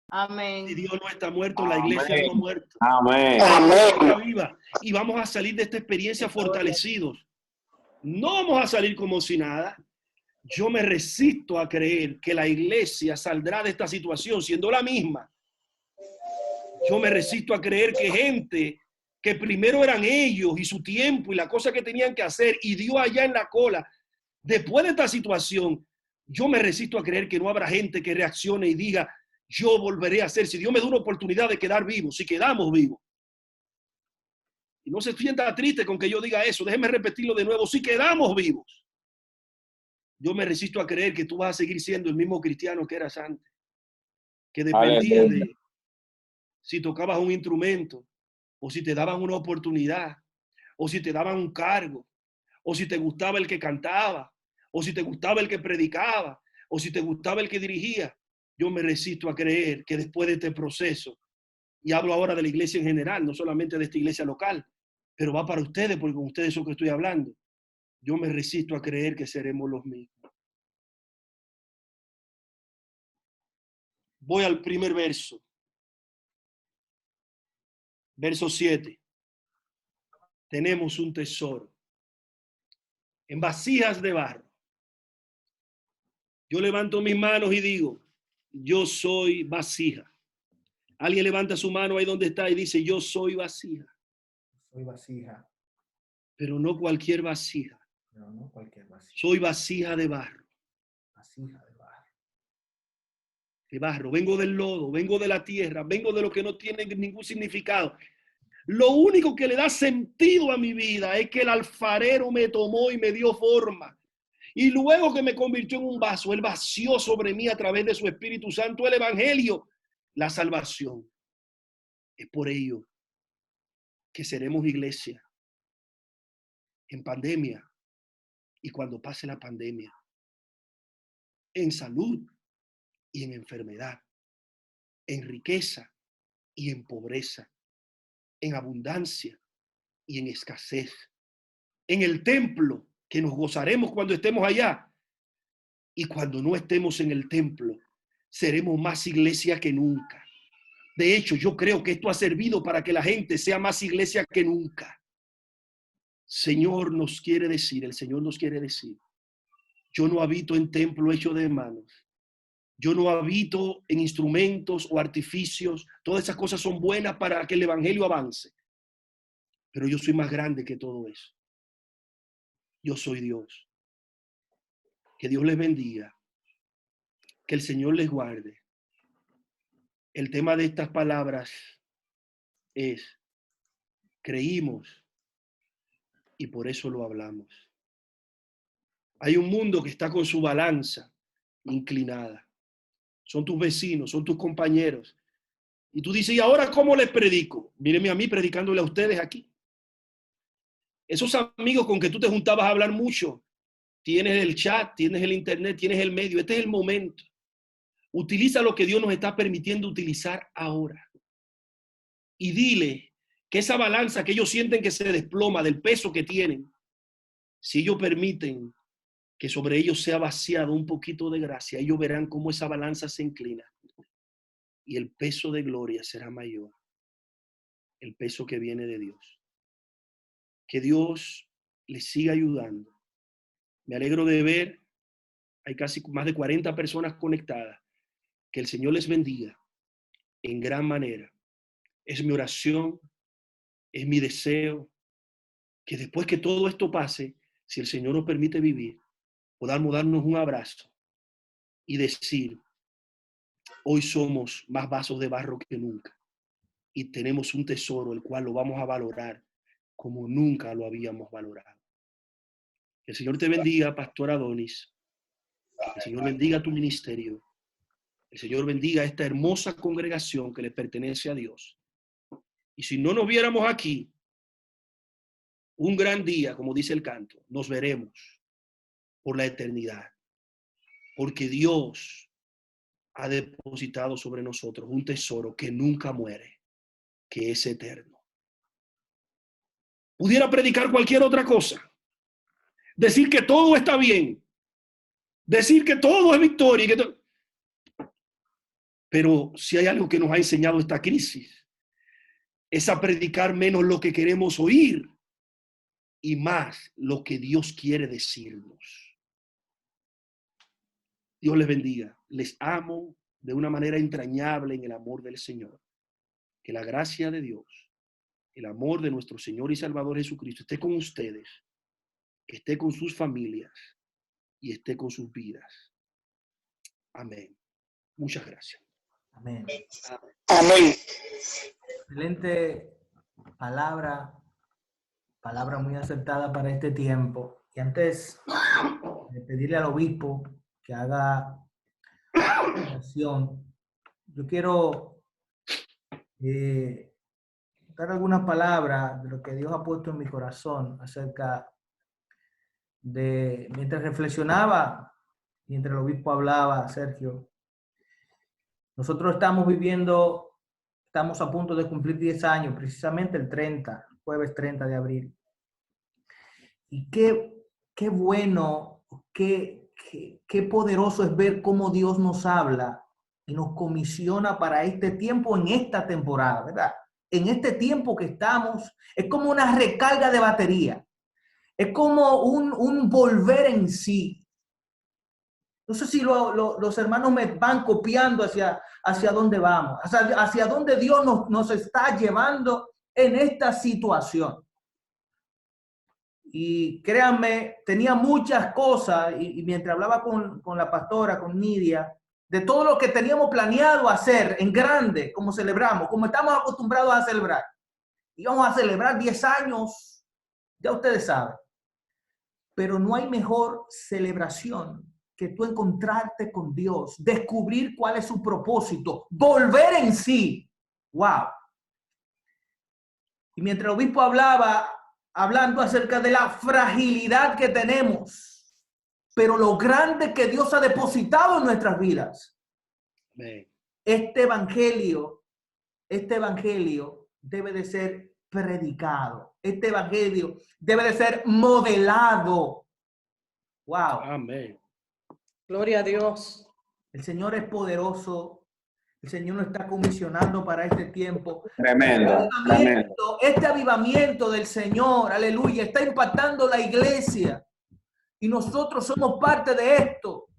Amén. Si Dios no está muerto, la iglesia no ha muerto. Amén. Está viva. Y vamos a salir de esta experiencia fortalecidos. No vamos a salir como si nada. Yo me resisto a creer que la iglesia saldrá de esta situación siendo la misma. Yo me resisto a creer que gente que primero eran ellos y su tiempo y la cosa que tenían que hacer y Dios allá en la cola, después de esta situación, yo me resisto a creer que no habrá gente que reaccione y diga, yo volveré a hacer, si Dios me da una oportunidad de quedar vivo, si quedamos vivos. Y no se sienta triste con que yo diga eso, déjeme repetirlo de nuevo, si quedamos vivos. Yo me resisto a creer que tú vas a seguir siendo el mismo cristiano que eras antes, que dependía de si tocabas un instrumento o si te daban una oportunidad, o si te daban un cargo, o si te gustaba el que cantaba, o si te gustaba el que predicaba, o si te gustaba el que dirigía. Yo me resisto a creer que después de este proceso, y hablo ahora de la iglesia en general, no solamente de esta iglesia local, pero va para ustedes, porque con ustedes es lo que estoy hablando. Yo me resisto a creer que seremos los mismos. Voy al primer verso. Verso 7. Tenemos un tesoro en vasijas de barro. Yo levanto mis manos y digo, yo soy vasija. Alguien levanta su mano ahí donde está y dice, yo soy vasija. Soy vasija. Pero no cualquier vasija. No, no cualquier vasija. Soy vasija de barro. Vasija de barro. De barro. Vengo del lodo, vengo de la tierra, vengo de lo que no tiene ningún significado. Lo único que le da sentido a mi vida es que el alfarero me tomó y me dio forma. Y luego que me convirtió en un vaso, Él vació sobre mí a través de su Espíritu Santo el Evangelio, la salvación. Es por ello que seremos iglesia en pandemia y cuando pase la pandemia, en salud y en enfermedad, en riqueza y en pobreza, en abundancia y en escasez, en el templo, que nos gozaremos cuando estemos allá, y cuando no estemos en el templo, seremos más iglesia que nunca. De hecho, yo creo que esto ha servido para que la gente sea más iglesia que nunca. Señor nos quiere decir, el Señor nos quiere decir, yo no habito en templo hecho de manos. Yo no habito en instrumentos o artificios. Todas esas cosas son buenas para que el evangelio avance. Pero yo soy más grande que todo eso. Yo soy Dios. Que Dios les bendiga. Que el Señor les guarde. El tema de estas palabras es, creímos y por eso lo hablamos. Hay un mundo que está con su balanza inclinada. Son tus vecinos, son tus compañeros. Y tú dices, ¿y ahora cómo les predico? Mírenme a mí predicándole a ustedes aquí. Esos amigos con que tú te juntabas a hablar mucho, tienes el chat, tienes el internet, tienes el medio. Este es el momento. Utiliza lo que Dios nos está permitiendo utilizar ahora. Y dile que esa balanza que ellos sienten que se desploma del peso que tienen, si ellos permiten que sobre ellos sea vaciado un poquito de gracia, ellos verán cómo esa balanza se inclina y el peso de gloria será mayor, el peso que viene de Dios. Que Dios les siga ayudando. Me alegro de ver, hay casi más de 40 personas conectadas. Que el Señor les bendiga en gran manera. Es mi oración, es mi deseo, que después que todo esto pase, si el Señor nos permite vivir, podamos darnos un abrazo y decir, hoy somos más vasos de barro que nunca y tenemos un tesoro el cual lo vamos a valorar como nunca lo habíamos valorado. Que el Señor te bendiga, Pastor Adonis. Que el Señor bendiga tu ministerio. El Señor bendiga esta hermosa congregación que le pertenece a Dios. Y si no nos viéramos aquí, un gran día, como dice el canto, nos veremos por la eternidad. Porque Dios ha depositado sobre nosotros un tesoro que nunca muere, que es eterno. Pudiera predicar cualquier otra cosa. Decir que todo está bien. Decir que todo es victoria. Pero si hay algo que nos ha enseñado esta crisis, es a predicar menos lo que queremos oír y más lo que Dios quiere decirnos. Dios les bendiga. Les amo de una manera entrañable en el amor del Señor. Que la gracia de Dios, el amor de nuestro Señor y Salvador Jesucristo esté con ustedes, esté con sus familias y esté con sus vidas. Amén. Muchas gracias. Amén. Amén. Excelente palabra muy acertada para este tiempo. Y antes de pedirle al obispo que haga una oración, yo quiero dar algunas palabras de lo que Dios ha puesto en mi corazón acerca de, mientras reflexionaba, mientras el obispo hablaba, Sergio, nosotros estamos a punto de cumplir 10 años, precisamente el 30, jueves 30 de abril. Y qué bueno, qué poderoso es ver cómo Dios nos habla y nos comisiona para este tiempo, en esta temporada, ¿verdad? En este tiempo que estamos, es como una recarga de batería. Es como un volver en sí. No sé si los hermanos me van copiando hacia dónde vamos, hacia dónde Dios nos está llevando en esta situación. Y créanme, tenía muchas cosas, y mientras hablaba con la pastora, con Nidia, de todo lo que teníamos planeado hacer en grande, como celebramos, como estamos acostumbrados a celebrar. Íbamos a celebrar 10 años, ya ustedes saben. Pero no hay mejor celebración que tú encontrarte con Dios, descubrir cuál es su propósito, volver en sí. ¡Wow! Y mientras el obispo hablando acerca de la fragilidad que tenemos, pero lo grande que Dios ha depositado en nuestras vidas. Amén. Este evangelio debe de ser predicado. Este evangelio debe de ser modelado. Wow. Amén. Gloria a Dios. El Señor es poderoso. El Señor nos está comisionando para este tiempo. Tremendo, tremendo. Este avivamiento del Señor, aleluya, está impactando la iglesia. Y nosotros somos parte de esto.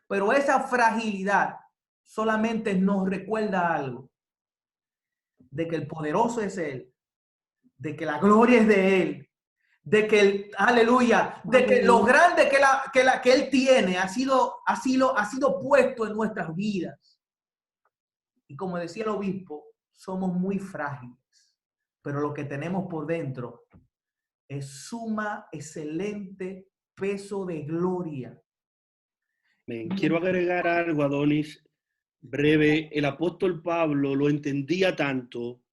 Pero esa fragilidad solamente nos recuerda algo. De que el poderoso es Él. De que la gloria es de Él. De que aleluya, de que lo grande que Él tiene ha sido puesto en nuestras vidas. Y como decía el obispo, somos muy frágiles, pero lo que tenemos por dentro es suma, excelente peso de gloria. Quiero agregar algo, Adonis, breve. El apóstol Pablo lo entendía tanto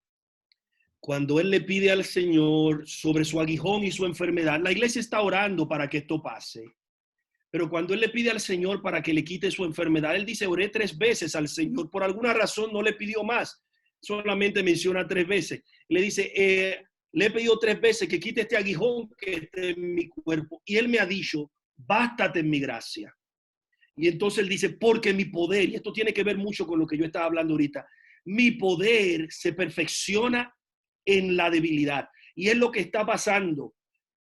cuando él le pide al Señor sobre su aguijón y su enfermedad. La iglesia está orando para que esto pase. Pero cuando él le pide al Señor para que le quite su enfermedad, él dice, oré 3 veces al Señor. Por alguna razón no le pidió más. Solamente menciona 3 veces. Le dice, le he pedido 3 veces que quite este aguijón que esté en mi cuerpo. Y él me ha dicho, bástate en mi gracia. Y entonces él dice, porque mi poder, y esto tiene que ver mucho con lo que yo estaba hablando ahorita, mi poder se perfecciona en la debilidad. Y es lo que está pasando.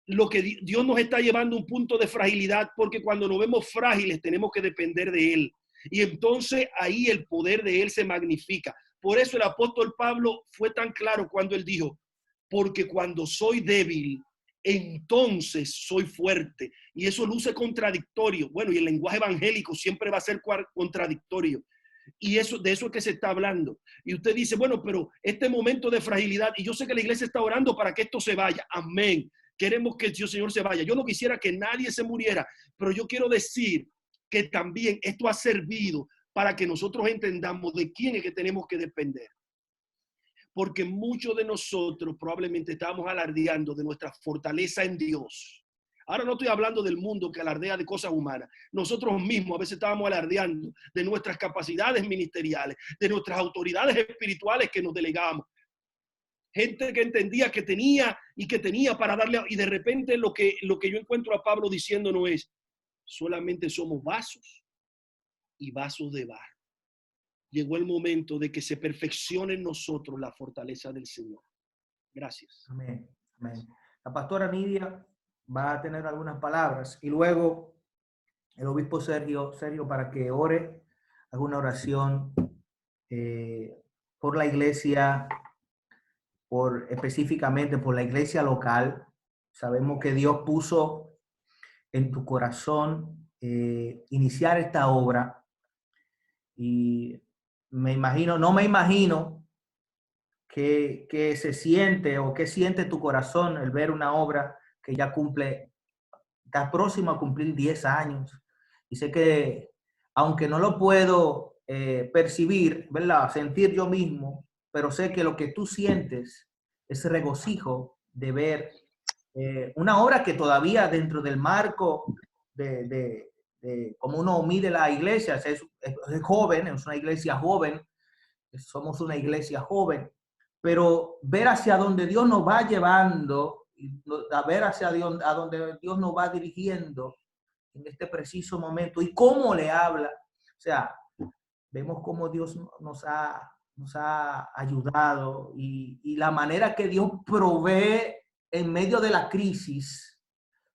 Lo que Dios nos está llevando a un punto de fragilidad, porque cuando nos vemos frágiles tenemos que depender de Él. Y entonces ahí el poder de Él se magnifica. Por eso el apóstol Pablo fue tan claro cuando él dijo, porque cuando soy débil, entonces soy fuerte. Y eso luce contradictorio. Bueno, y el lenguaje evangélico siempre va a ser contradictorio. Y de eso es que se está hablando. Y usted dice, bueno, pero este momento de fragilidad, y yo sé que la iglesia está orando para que esto se vaya. Amén. Queremos que el Señor se vaya. Yo no quisiera que nadie se muriera, pero yo quiero decir que también esto ha servido para que nosotros entendamos de quién es que tenemos que depender. Porque muchos de nosotros probablemente estamos alardeando de nuestra fortaleza en Dios. Ahora no estoy hablando del mundo que alardea de cosas humanas. Nosotros mismos a veces estábamos alardeando de nuestras capacidades ministeriales, de nuestras autoridades espirituales que nos delegamos. Gente que entendía que tenía para darle, y de repente lo que yo encuentro a Pablo diciendo no es, solamente somos vasos y vasos de barro. Llegó el momento de que se perfeccione en nosotros la fortaleza del Señor. Gracias. Amén. Amén. La pastora Nidia va a tener algunas palabras y luego el obispo Sergio para que ore alguna oración por la iglesia, específicamente por la iglesia local. Sabemos que Dios puso en tu corazón iniciar esta obra y no me imagino que se siente o qué siente tu corazón el ver una obra que ya está próxima a cumplir 10 años. Y sé que, aunque no lo puedo percibir, ¿verdad? Sentir yo mismo, pero sé que lo que tú sientes es regocijo de ver una obra que todavía dentro del marco de como uno mide la iglesia, es joven, es una iglesia joven, somos una iglesia joven, pero ver hacia donde Dios nos va llevando, a ver hacia Dios, a donde Dios nos va dirigiendo en este preciso momento y cómo le habla. O sea, vemos cómo Dios nos ha ayudado y la manera que Dios provee en medio de la crisis.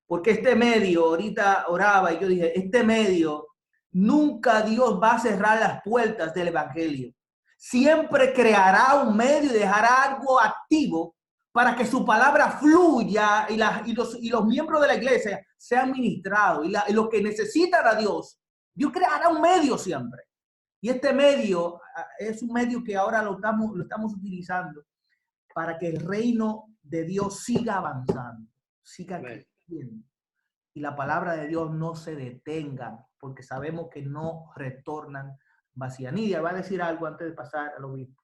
Porque este medio, ahorita oraba y yo dije, este medio, nunca Dios va a cerrar las puertas del evangelio. Siempre creará un medio y dejará algo activo para que su palabra fluya y los miembros de la iglesia sean ministrados. Y los que necesitan a Dios, Dios creará un medio siempre. Y este medio es un medio que ahora lo estamos utilizando para que el reino de Dios siga avanzando, siga creciendo. Y la palabra de Dios no se detenga, porque sabemos que no retornan vacía. Nidia, ¿va a decir algo antes de pasar al obispo?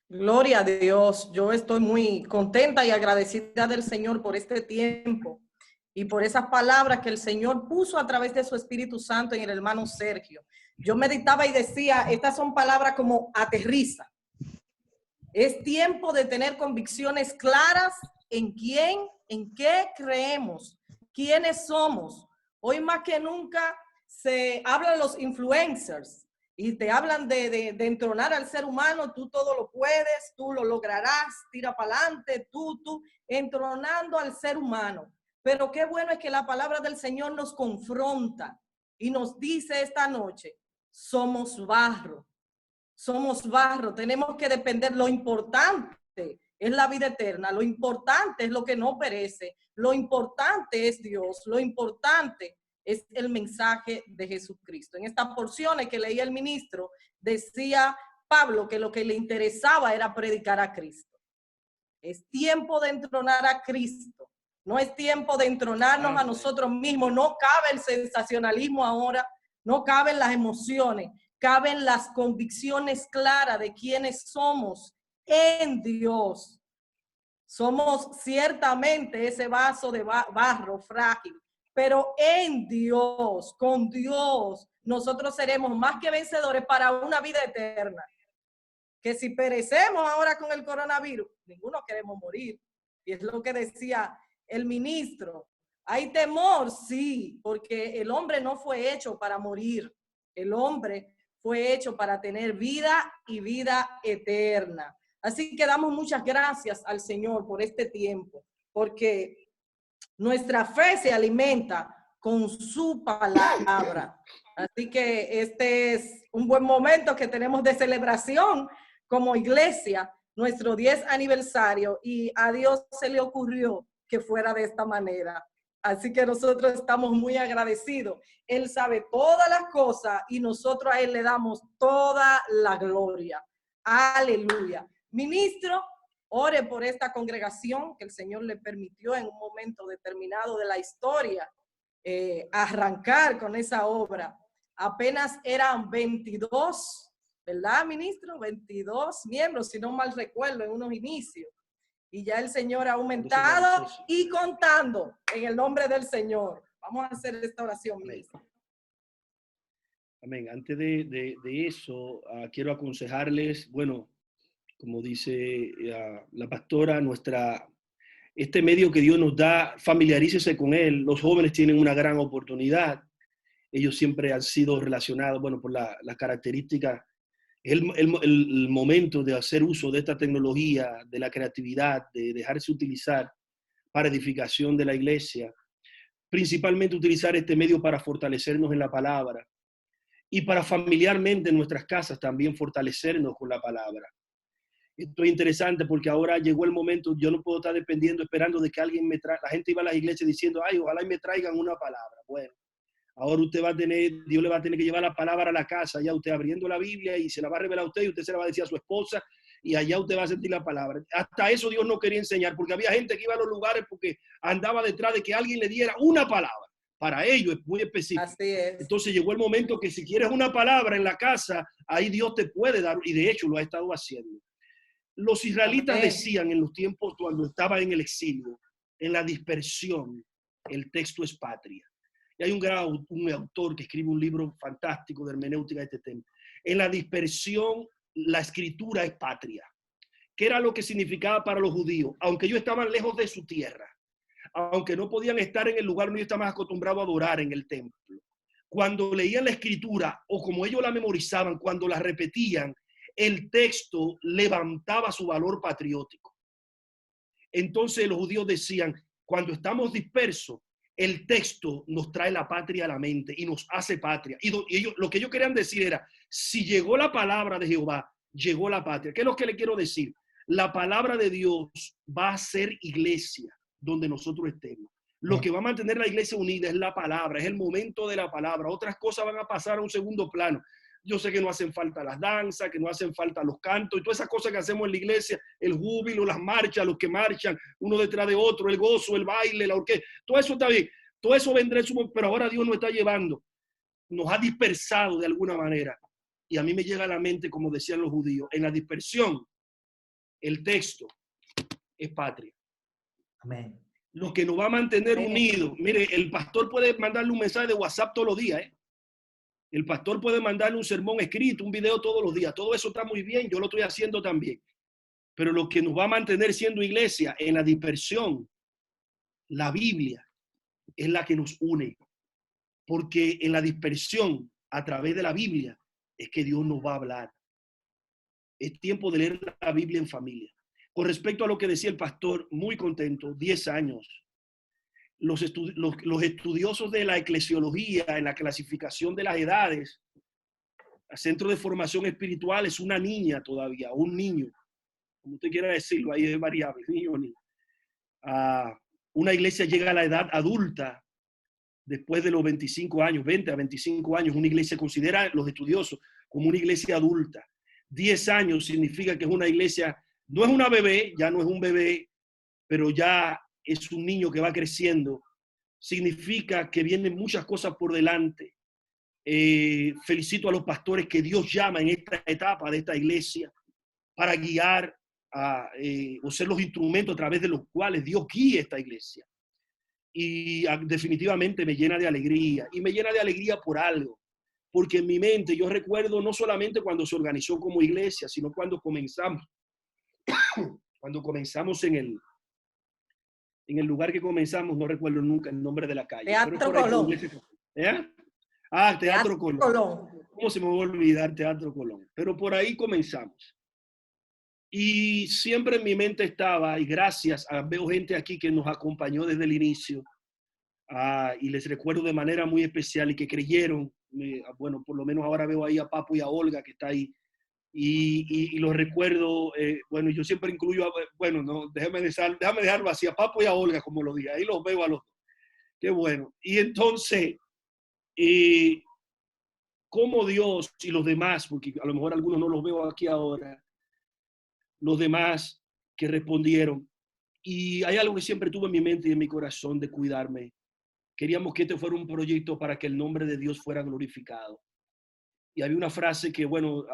Gloria a Dios. Yo estoy muy contenta y agradecida del Señor por este tiempo y por esas palabras que el Señor puso a través de su Espíritu Santo en el hermano Sergio. Yo meditaba y decía, estas son palabras como aterriza. Es tiempo de tener convicciones claras en quién, en qué creemos, quiénes somos. Hoy más que nunca se hablan los influencers y te hablan de entronar al ser humano. Tú todo lo puedes, tú lo lograrás, tira para adelante, tú, entronando al ser humano. Pero qué bueno es que la palabra del Señor nos confronta y nos dice esta noche, somos barro. Somos barro, tenemos que depender. Lo importante es la vida eterna, lo importante es lo que no perece, lo importante es Dios, lo importante es el mensaje de Jesucristo. En estas porciones que leía el ministro, decía Pablo que lo que le interesaba era predicar a Cristo. Es tiempo de entronar a Cristo, no es tiempo de entronarnos a nosotros mismos. No cabe el sensacionalismo ahora, no caben las emociones. Caben las convicciones claras de quiénes somos en Dios. Somos ciertamente ese vaso de barro frágil, pero en Dios, con Dios, nosotros seremos más que vencedores para una vida eterna. Que si perecemos ahora con el coronavirus, ninguno queremos morir. Y es lo que decía el ministro. ¿Hay temor? Sí, porque el hombre no fue hecho para morir. El hombre fue hecho para tener vida y vida eterna. Así que damos muchas gracias al Señor por este tiempo, porque nuestra fe se alimenta con su palabra. Así que este es un buen momento que tenemos de celebración como iglesia, nuestro 10 aniversario, y a Dios se le ocurrió que fuera de esta manera. Así que nosotros estamos muy agradecidos. Él sabe todas las cosas y nosotros a Él le damos toda la gloria. Aleluya. Ministro, ore por esta congregación que el Señor le permitió en un momento determinado de la historia arrancar con esa obra. Apenas eran 22, ¿verdad, ministro? 22 miembros, si no mal recuerdo, en unos inicios. Y ya el Señor ha aumentado y contando en el nombre del Señor. Vamos a hacer esta oración, ministro. Amén. Antes de eso, quiero aconsejarles, bueno, como dice la pastora, este medio que Dios nos da, familiarícese con él. Los jóvenes tienen una gran oportunidad. Ellos siempre han sido relacionados, bueno, por las características. Es el momento de hacer uso de esta tecnología, de la creatividad, de dejarse utilizar para edificación de la iglesia. Principalmente utilizar este medio para fortalecernos en la palabra y para familiarmente en nuestras casas también fortalecernos con la palabra. Esto es interesante porque ahora llegó el momento, yo no puedo estar dependiendo, esperando de que alguien me traiga. La gente iba a las iglesias diciendo, ay, ojalá y me traigan una palabra. Bueno, ahora Dios le va a tener que llevar la palabra a la casa, ya usted abriendo la Biblia y se la va a revelar a usted y usted se la va a decir a su esposa y allá usted va a sentir la palabra. Hasta eso Dios no quería enseñar porque había gente que iba a los lugares porque andaba detrás de que alguien le diera una palabra. Para ellos es muy específico. Así es. Entonces llegó el momento que si quieres una palabra en la casa, ahí Dios te puede dar, y de hecho lo ha estado haciendo. Los israelitas Amén. decían en los tiempos cuando estaban en el exilio, en la dispersión, el texto es patria. Y hay un autor que escribe un libro fantástico de hermenéutica de este tema. En la dispersión, la escritura es patria. ¿Qué era lo que significaba para los judíos? Aunque ellos estaban lejos de su tierra, aunque no podían estar en el lugar donde ellos estaban acostumbrados a adorar, en el templo, cuando leían la escritura, o como ellos la memorizaban, cuando la repetían, el texto levantaba su valor patriótico. Entonces los judíos decían, cuando estamos dispersos, el texto nos trae la patria a la mente y nos hace patria. Y ellos, lo que ellos querían decir era, si llegó la palabra de Jehová, llegó la patria. ¿Qué es lo que le quiero decir? La palabra de Dios va a ser iglesia donde nosotros estemos. Lo que va a mantener la iglesia unida es la palabra, es el momento de la palabra. Otras cosas van a pasar a un segundo plano. Yo sé que no hacen falta las danzas, que no hacen falta los cantos y todas esas cosas que hacemos en la iglesia, el júbilo, las marchas, los que marchan uno detrás de otro, el gozo, el baile, la orquesta, todo eso está bien, todo eso vendrá en su momento, pero ahora Dios nos está llevando, nos ha dispersado de alguna manera. Y a mí me llega a la mente, como decían los judíos, en la dispersión, el texto es patria. Amén. Lo que nos va a mantener unidos. Mire, el pastor puede mandarle un mensaje de WhatsApp todos los días, ¿eh? El pastor puede mandarle un sermón escrito, un video todos los días. Todo eso está muy bien, yo lo estoy haciendo también. Pero lo que nos va a mantener siendo iglesia en la dispersión, la Biblia, es la que nos une. Porque en la dispersión, a través de la Biblia, es que Dios nos va a hablar. Es tiempo de leer la Biblia en familia. Con respecto a lo que decía el pastor, muy contento, 10 años. Los estudiosos de la eclesiología, en la clasificación de las edades, el centro de formación espiritual es una niña todavía, un niño, como usted quiera decirlo, ahí es variable, niño o niña. Una iglesia llega a la edad adulta después de los 25 años, 20 a 25 años. Una iglesia considera los estudiosos como una iglesia adulta. 10 años significa que es una iglesia, no es una bebé, ya no es un bebé, pero ya es un niño que va creciendo. Significa que vienen muchas cosas por delante. Felicito a los pastores que Dios llama en esta etapa de esta iglesia para guiar o ser los instrumentos a través de los cuales Dios guía esta iglesia. Y definitivamente me llena de alegría. Y me llena de alegría por algo. Porque en mi mente yo recuerdo no solamente cuando se organizó como iglesia, sino cuando comenzamos. Cuando comenzamos en el lugar que comenzamos, no recuerdo nunca el nombre de la calle. Teatro Colón. Teatro Colón. ¿Cómo se me va a olvidar Teatro Colón? Pero por ahí comenzamos. Y siempre en mi mente estaba, y gracias, veo gente aquí que nos acompañó desde el inicio, y les recuerdo de manera muy especial y que creyeron, bueno, por lo menos ahora veo ahí a Papo y a Olga que está ahí, y los recuerdo, bueno, yo siempre incluyo, bueno, no, déjame dejarlo así, a Papo y a Olga, como lo dije, ahí los veo a los dos. Qué bueno. Y entonces, como Dios y los demás, porque a lo mejor algunos no los veo aquí ahora, los demás que respondieron, y hay algo que siempre tuve en mi mente y en mi corazón de cuidarme. Queríamos que este fuera un proyecto para que el nombre de Dios fuera glorificado. Y había una frase que, bueno,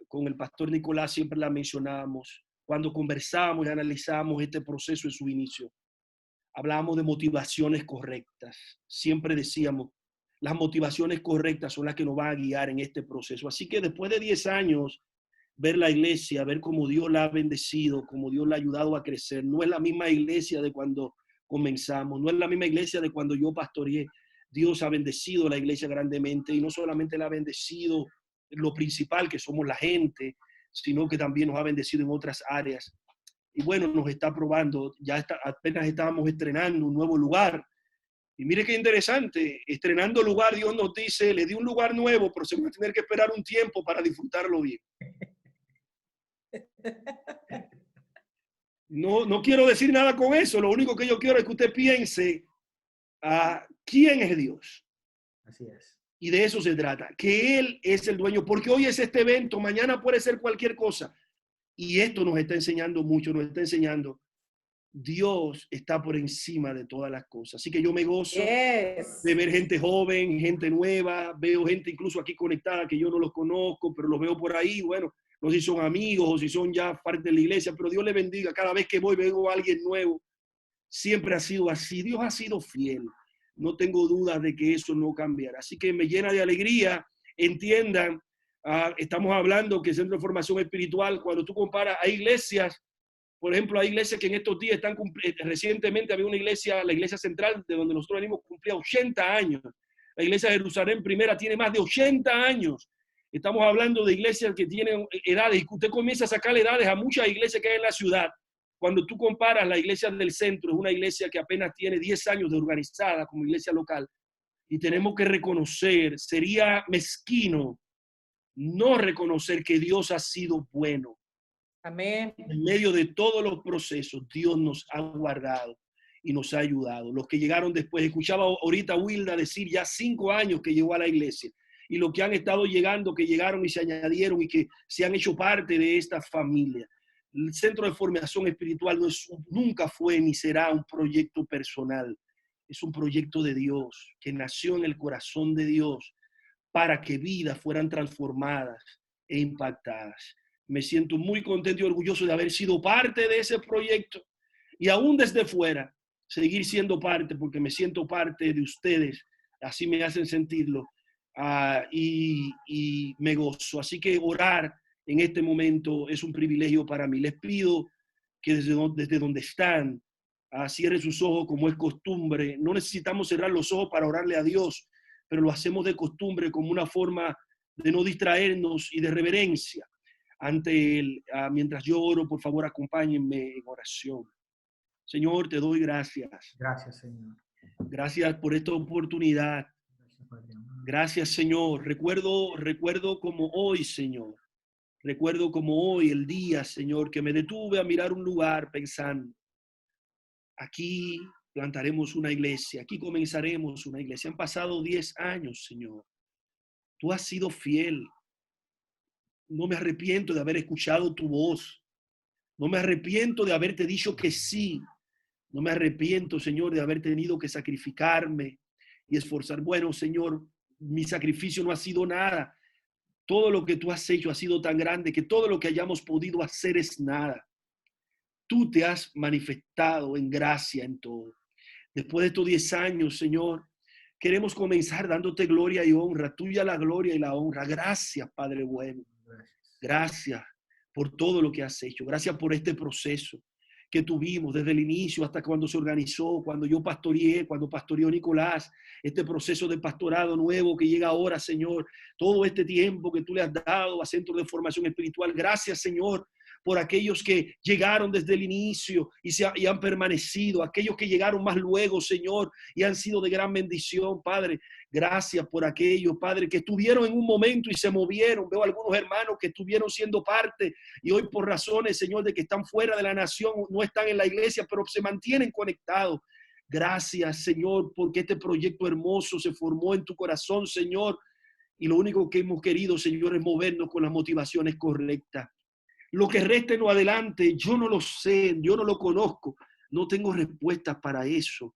con el pastor Nicolás siempre la mencionábamos cuando conversábamos y analizábamos este proceso en su inicio. Hablábamos de motivaciones correctas. Siempre decíamos, las motivaciones correctas son las que nos van a guiar en este proceso. Así que después de 10 años, ver la iglesia, ver cómo Dios la ha bendecido, cómo Dios la ha ayudado a crecer. No es la misma iglesia de cuando comenzamos, no es la misma iglesia de cuando yo pastoreé. Dios ha bendecido la iglesia grandemente y no solamente la ha bendecido lo principal, que somos la gente, sino que también nos ha bendecido en otras áreas. Y bueno, nos está probando, apenas estábamos estrenando un nuevo lugar. Y mire qué interesante, estrenando lugar, Dios nos dice, le di un lugar nuevo, pero se va a tener que esperar un tiempo para disfrutarlo bien. No quiero decir nada con eso, lo único que yo quiero es que usted piense quién es Dios. Así es. Y de eso se trata, que Él es el dueño, porque hoy es este evento, mañana puede ser cualquier cosa. Y esto nos está enseñando mucho, nos está enseñando Dios está por encima de todas las cosas. Así que yo me gozo Yes. de ver gente joven, gente nueva, veo gente incluso aquí conectada que yo no los conozco, pero los veo por ahí, bueno, no sé si son amigos o si son ya parte de la iglesia, pero Dios les bendiga. Cada vez que voy veo a alguien nuevo. Siempre ha sido así. Dios ha sido fiel. No tengo dudas de que eso no cambiará. Así que me llena de alegría. Entiendan, estamos hablando que el Centro de Formación Espiritual, cuando tú comparas a iglesias, por ejemplo, hay iglesias que en estos días están recientemente había una iglesia, la iglesia central de donde nosotros venimos, cumplía 80 años. La iglesia de Jerusalén primera tiene más de 80 años. Estamos hablando de iglesias que tienen edades y usted comienza a sacar edades a muchas iglesias que hay en la ciudad. Cuando tú comparas la iglesia del centro, es una iglesia que apenas tiene 10 años de organizada como iglesia local. Y tenemos que reconocer, sería mezquino no reconocer que Dios ha sido bueno. Amén. En medio de todos los procesos, Dios nos ha guardado y nos ha ayudado. Los que llegaron después, escuchaba ahorita Wilda decir ya 5 años que llegó a la iglesia. Y los que han estado llegando, que llegaron y se añadieron y que se han hecho parte de esta familia. El Centro de Formación Espiritual nunca fue ni será un proyecto personal. Es un proyecto de Dios, que nació en el corazón de Dios para que vidas fueran transformadas e impactadas. Me siento muy contento y orgulloso de haber sido parte de ese proyecto y aún desde fuera seguir siendo parte, porque me siento parte de ustedes, así me hacen sentirlo, y me gozo. Así que orar en este momento es un privilegio para mí. Les pido que desde donde están, cierren sus ojos como es costumbre. No necesitamos cerrar los ojos para orarle a Dios, pero lo hacemos de costumbre como una forma de no distraernos y de reverencia ante Él. Mientras yo oro, por favor, acompáñenme en oración. Señor, te doy gracias. Gracias, Señor. Gracias por esta oportunidad. Gracias, Señor. Recuerdo como hoy, Señor. Recuerdo como hoy, el día, Señor, que me detuve a mirar un lugar pensando, aquí plantaremos una iglesia, aquí comenzaremos una iglesia. Han pasado 10 años, Señor. Tú has sido fiel. No me arrepiento de haber escuchado tu voz. No me arrepiento de haberte dicho que sí. No me arrepiento, Señor, de haber tenido que sacrificarme y esforzar. Bueno, Señor, mi sacrificio no ha sido nada. Todo lo que tú has hecho ha sido tan grande que todo lo que hayamos podido hacer es nada. Tú te has manifestado en gracia en todo. Después de estos 10 años, Señor, queremos comenzar dándote gloria y honra. Tuya la gloria y la honra. Gracias, Padre bueno. Gracias por todo lo que has hecho. Gracias por este proceso que tuvimos desde el inicio hasta cuando se organizó, cuando yo pastoreé, cuando pastoreó Nicolás, este proceso de pastorado nuevo que llega ahora, Señor, todo este tiempo que tú le has dado a Centro de Formación Espiritual. Gracias, Señor, por aquellos que llegaron desde el inicio y han permanecido, aquellos que llegaron más luego, Señor, y han sido de gran bendición, Padre. Gracias por aquellos, Padre, que estuvieron en un momento y se movieron. Veo algunos hermanos que estuvieron siendo parte y hoy por razones, Señor, de que están fuera de la nación, no están en la iglesia, pero se mantienen conectados. Gracias, Señor, porque este proyecto hermoso se formó en tu corazón, Señor, y lo único que hemos querido, Señor, es movernos con las motivaciones correctas. Lo que resta en lo adelante, yo no lo sé, yo no lo conozco, no tengo respuestas para eso,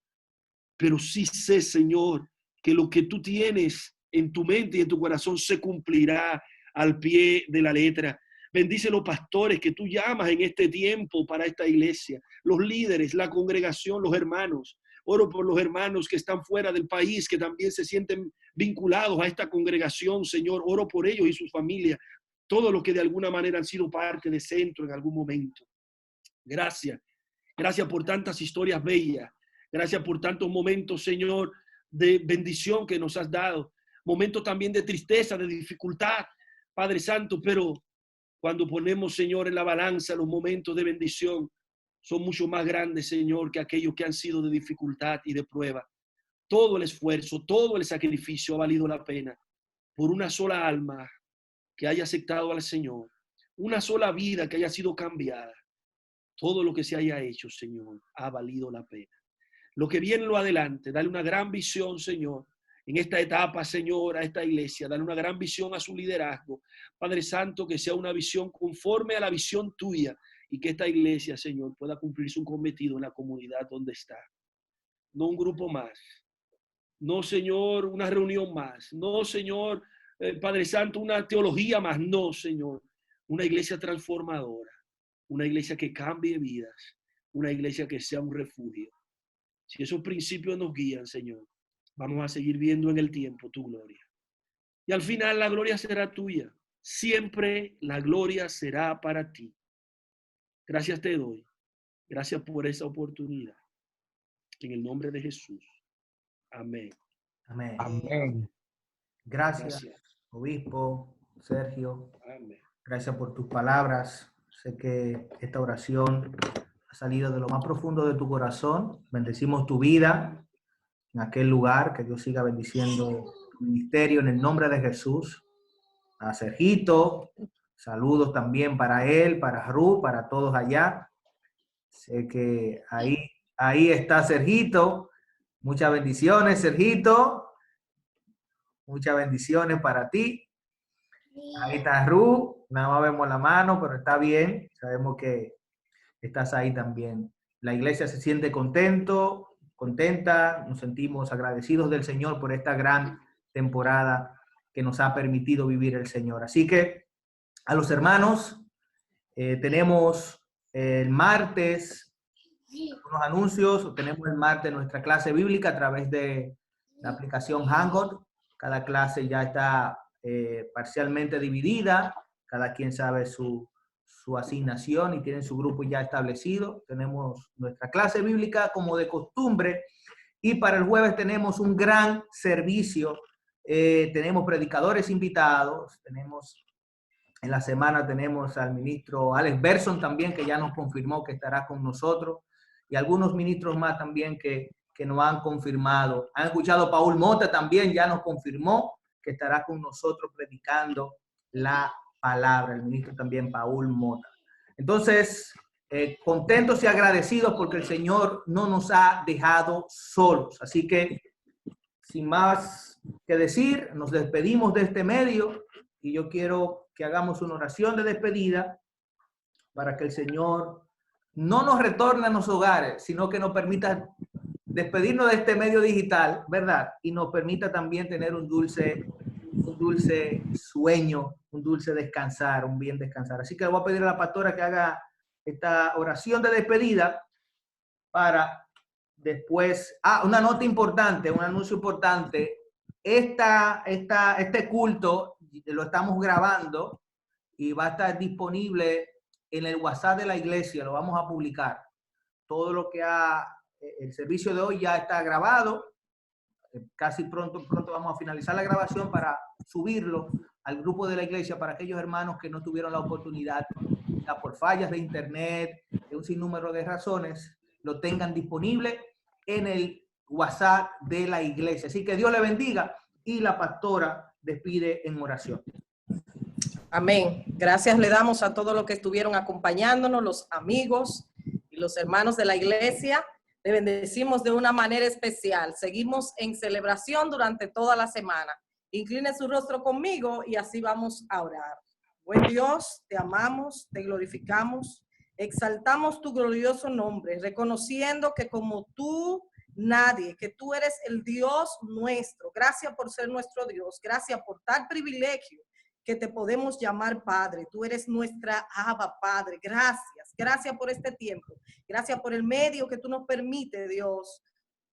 pero sí sé, Señor, que lo que tú tienes en tu mente y en tu corazón se cumplirá al pie de la letra. Bendice los pastores que tú llamas en este tiempo para esta iglesia, los líderes, la congregación, los hermanos. Oro por los hermanos que están fuera del país, que también se sienten vinculados a esta congregación, Señor. Oro por ellos y sus familias, todos los que de alguna manera han sido parte de Centro en algún momento. Gracias. Gracias por tantas historias bellas. Gracias por tantos momentos, Señor, de bendición que nos has dado. Momentos también de tristeza, de dificultad, Padre Santo, pero cuando ponemos, Señor, en la balanza los momentos de bendición, son mucho más grandes, Señor, que aquellos que han sido de dificultad y de prueba. Todo el esfuerzo, todo el sacrificio ha valido la pena por una sola alma que haya aceptado al Señor, una sola vida que haya sido cambiada. Todo lo que se haya hecho, Señor, ha valido la pena. Lo que viene lo adelante, dale una gran visión, Señor, en esta etapa, Señor, a esta iglesia, dale una gran visión a su liderazgo. Padre Santo, que sea una visión conforme a la visión tuya y que esta iglesia, Señor, pueda cumplir su cometido en la comunidad donde está. No un grupo más. No, Señor, una reunión más. No, Señor, Padre Santo, una teología más. No, Señor, una iglesia transformadora. Una iglesia que cambie vidas. Una iglesia que sea un refugio. Si esos principios nos guían, Señor, vamos a seguir viendo en el tiempo tu gloria. Y al final la gloria será tuya. Siempre la gloria será para ti. Gracias te doy. Gracias por esa oportunidad. En el nombre de Jesús. Amén. Amén. Amén. Gracias, obispo Sergio. Amén. Gracias por tus palabras. Sé que esta oración ha salido de lo más profundo de tu corazón. Bendecimos tu vida en aquel lugar. Que Dios siga bendiciendo tu ministerio en el nombre de Jesús. A Sergito, saludos también para él, para Ruth, para todos allá. Sé que ahí está Sergito. Muchas bendiciones, Sergito. Muchas bendiciones para ti. Ahí está Ruth. Nada más vemos la mano, pero está bien. Sabemos que estás ahí también. La iglesia se siente contenta. Nos sentimos agradecidos del Señor por esta gran temporada que nos ha permitido vivir el Señor. Así que a los hermanos, tenemos el martes unos anuncios. Tenemos el martes nuestra clase bíblica a través de la aplicación Hangout. Cada clase ya está parcialmente dividida. Cada quien sabe su asignación y tienen su grupo ya establecido. Tenemos nuestra clase bíblica como de costumbre. Y para el jueves tenemos un gran servicio. Tenemos predicadores invitados. En la semana tenemos al ministro Alex Berson también, que ya nos confirmó que estará con nosotros. Y algunos ministros más también que nos han confirmado. Han escuchado Paul Mota también, ya nos confirmó que estará con nosotros predicando la palabra. El ministro también, Paul Mota. Entonces, contentos y agradecidos porque el Señor no nos ha dejado solos. Así que, sin más que decir, nos despedimos de este medio y yo quiero que hagamos una oración de despedida para que el Señor no nos retorne a nuestros hogares, sino que nos permita despedirnos de este medio digital, ¿verdad? Y nos permita también tener un dulce sueño, un dulce descansar, un bien descansar. Así que le voy a pedir a la pastora que haga esta oración de despedida para después... una nota importante, un anuncio importante. Este culto lo estamos grabando y va a estar disponible en el WhatsApp de la iglesia. Lo vamos a publicar. Todo lo que el servicio de hoy ya está grabado. Casi pronto vamos a finalizar la grabación para subirlo al grupo de la iglesia para aquellos hermanos que no tuvieron la oportunidad, ya por fallas de internet, de un sinnúmero de razones, lo tengan disponible en el WhatsApp de la iglesia. Así que Dios le bendiga y la pastora despide en oración. Amén. Gracias le damos a todos los que estuvieron acompañándonos, los amigos y los hermanos de la iglesia. Le bendecimos de una manera especial. Seguimos en celebración durante toda la semana. Incline su rostro conmigo y así vamos a orar. Buen Dios, te amamos, te glorificamos, exaltamos tu glorioso nombre, reconociendo que como tú, nadie, que tú eres el Dios nuestro. Gracias por ser nuestro Dios. Gracias por tal privilegio que te podemos llamar Padre. Tú eres nuestra Abba, Padre. Gracias. Gracias por este tiempo. Gracias por el medio que tú nos permites, Dios.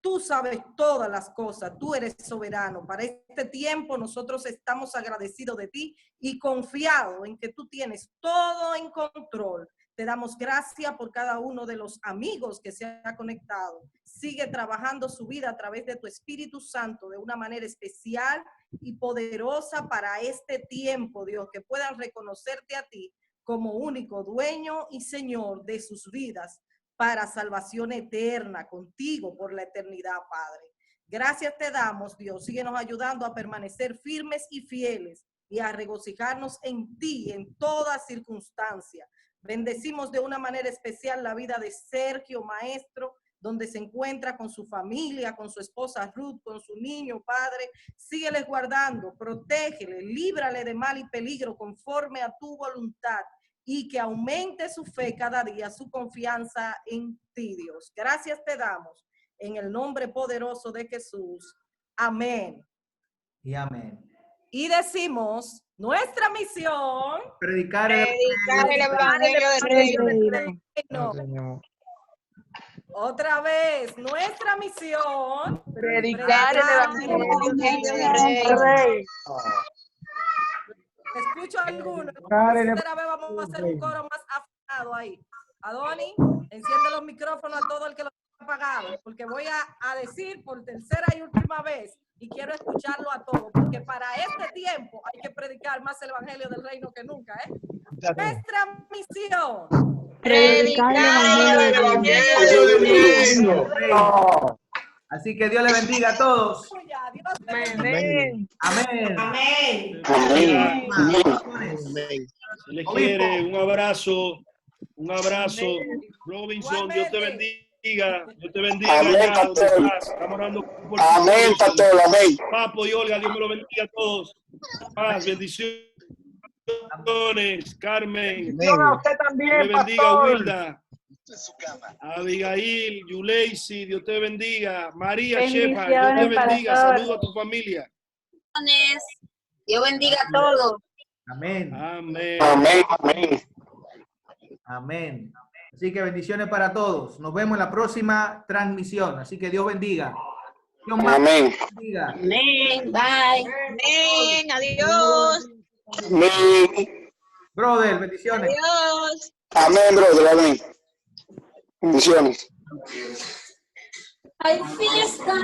Tú sabes todas las cosas. Tú eres soberano. Para este tiempo nosotros estamos agradecidos de ti y confiados en que tú tienes todo en control. Te damos gracias por cada uno de los amigos que se ha conectado. Sigue trabajando su vida a través de tu Espíritu Santo de una manera especial y poderosa para este tiempo, Dios, que puedan reconocerte a ti como único dueño y Señor de sus vidas para salvación eterna contigo por la eternidad, Padre. Gracias te damos, Dios. Síguenos ayudando a permanecer firmes y fieles y a regocijarnos en ti en toda circunstancia. Bendecimos de una manera especial la vida de Sergio, maestro, donde se encuentra con su familia, con su esposa Ruth, con su niño, Padre. Sígueles guardando, protégele, líbrale de mal y peligro conforme a tu voluntad. y que aumente su fe cada día, su confianza en ti, Dios. Gracias te damos en el nombre poderoso de Jesús. Amén. Y amén. Y decimos, nuestra misión, Predicar el evangelio del reino. Otra vez, nuestra misión, Predicar el evangelio del rey. Escucho algunos. Tercera vez vamos a hacer un coro más afinado ahí. Adoni, enciende los micrófonos a todo el que lo tenga apagado, porque voy a decir por tercera y última vez, y quiero escucharlo a todos, porque para este tiempo hay que predicar más el evangelio del reino que nunca, ¿eh? Nuestra misión. Predicar el evangelio del reino. Así que Dios le bendiga a todos. Dios te Amén. Amén. Amén. Si les quiere, un abrazo. Robinson, Dios te bendiga. Dios te bendiga. Amén, allá donde pastor. estás. Estamos orando por Amén, pastor. Amén. Papo y Olga, Dios me lo bendiga a todos. Paz, bendiciones. Carmen. A usted también, Dios te bendiga, pastor. Wilda. Abigail, Yuleisi, Dios te bendiga. María Shepard, Dios te bendiga. Saludos a tu familia. Dios bendiga a todos. Amén. Amén. Amén. Amén. Amén. Así que bendiciones para todos. Nos vemos en la próxima transmisión. Así que Dios bendiga. Dios más Amén. bendiga. Amén. Bye. Amén. Adiós. Amén. Brother, bendiciones. Adiós. Amén, brother. Amén. Bendiciones. Hay fiesta.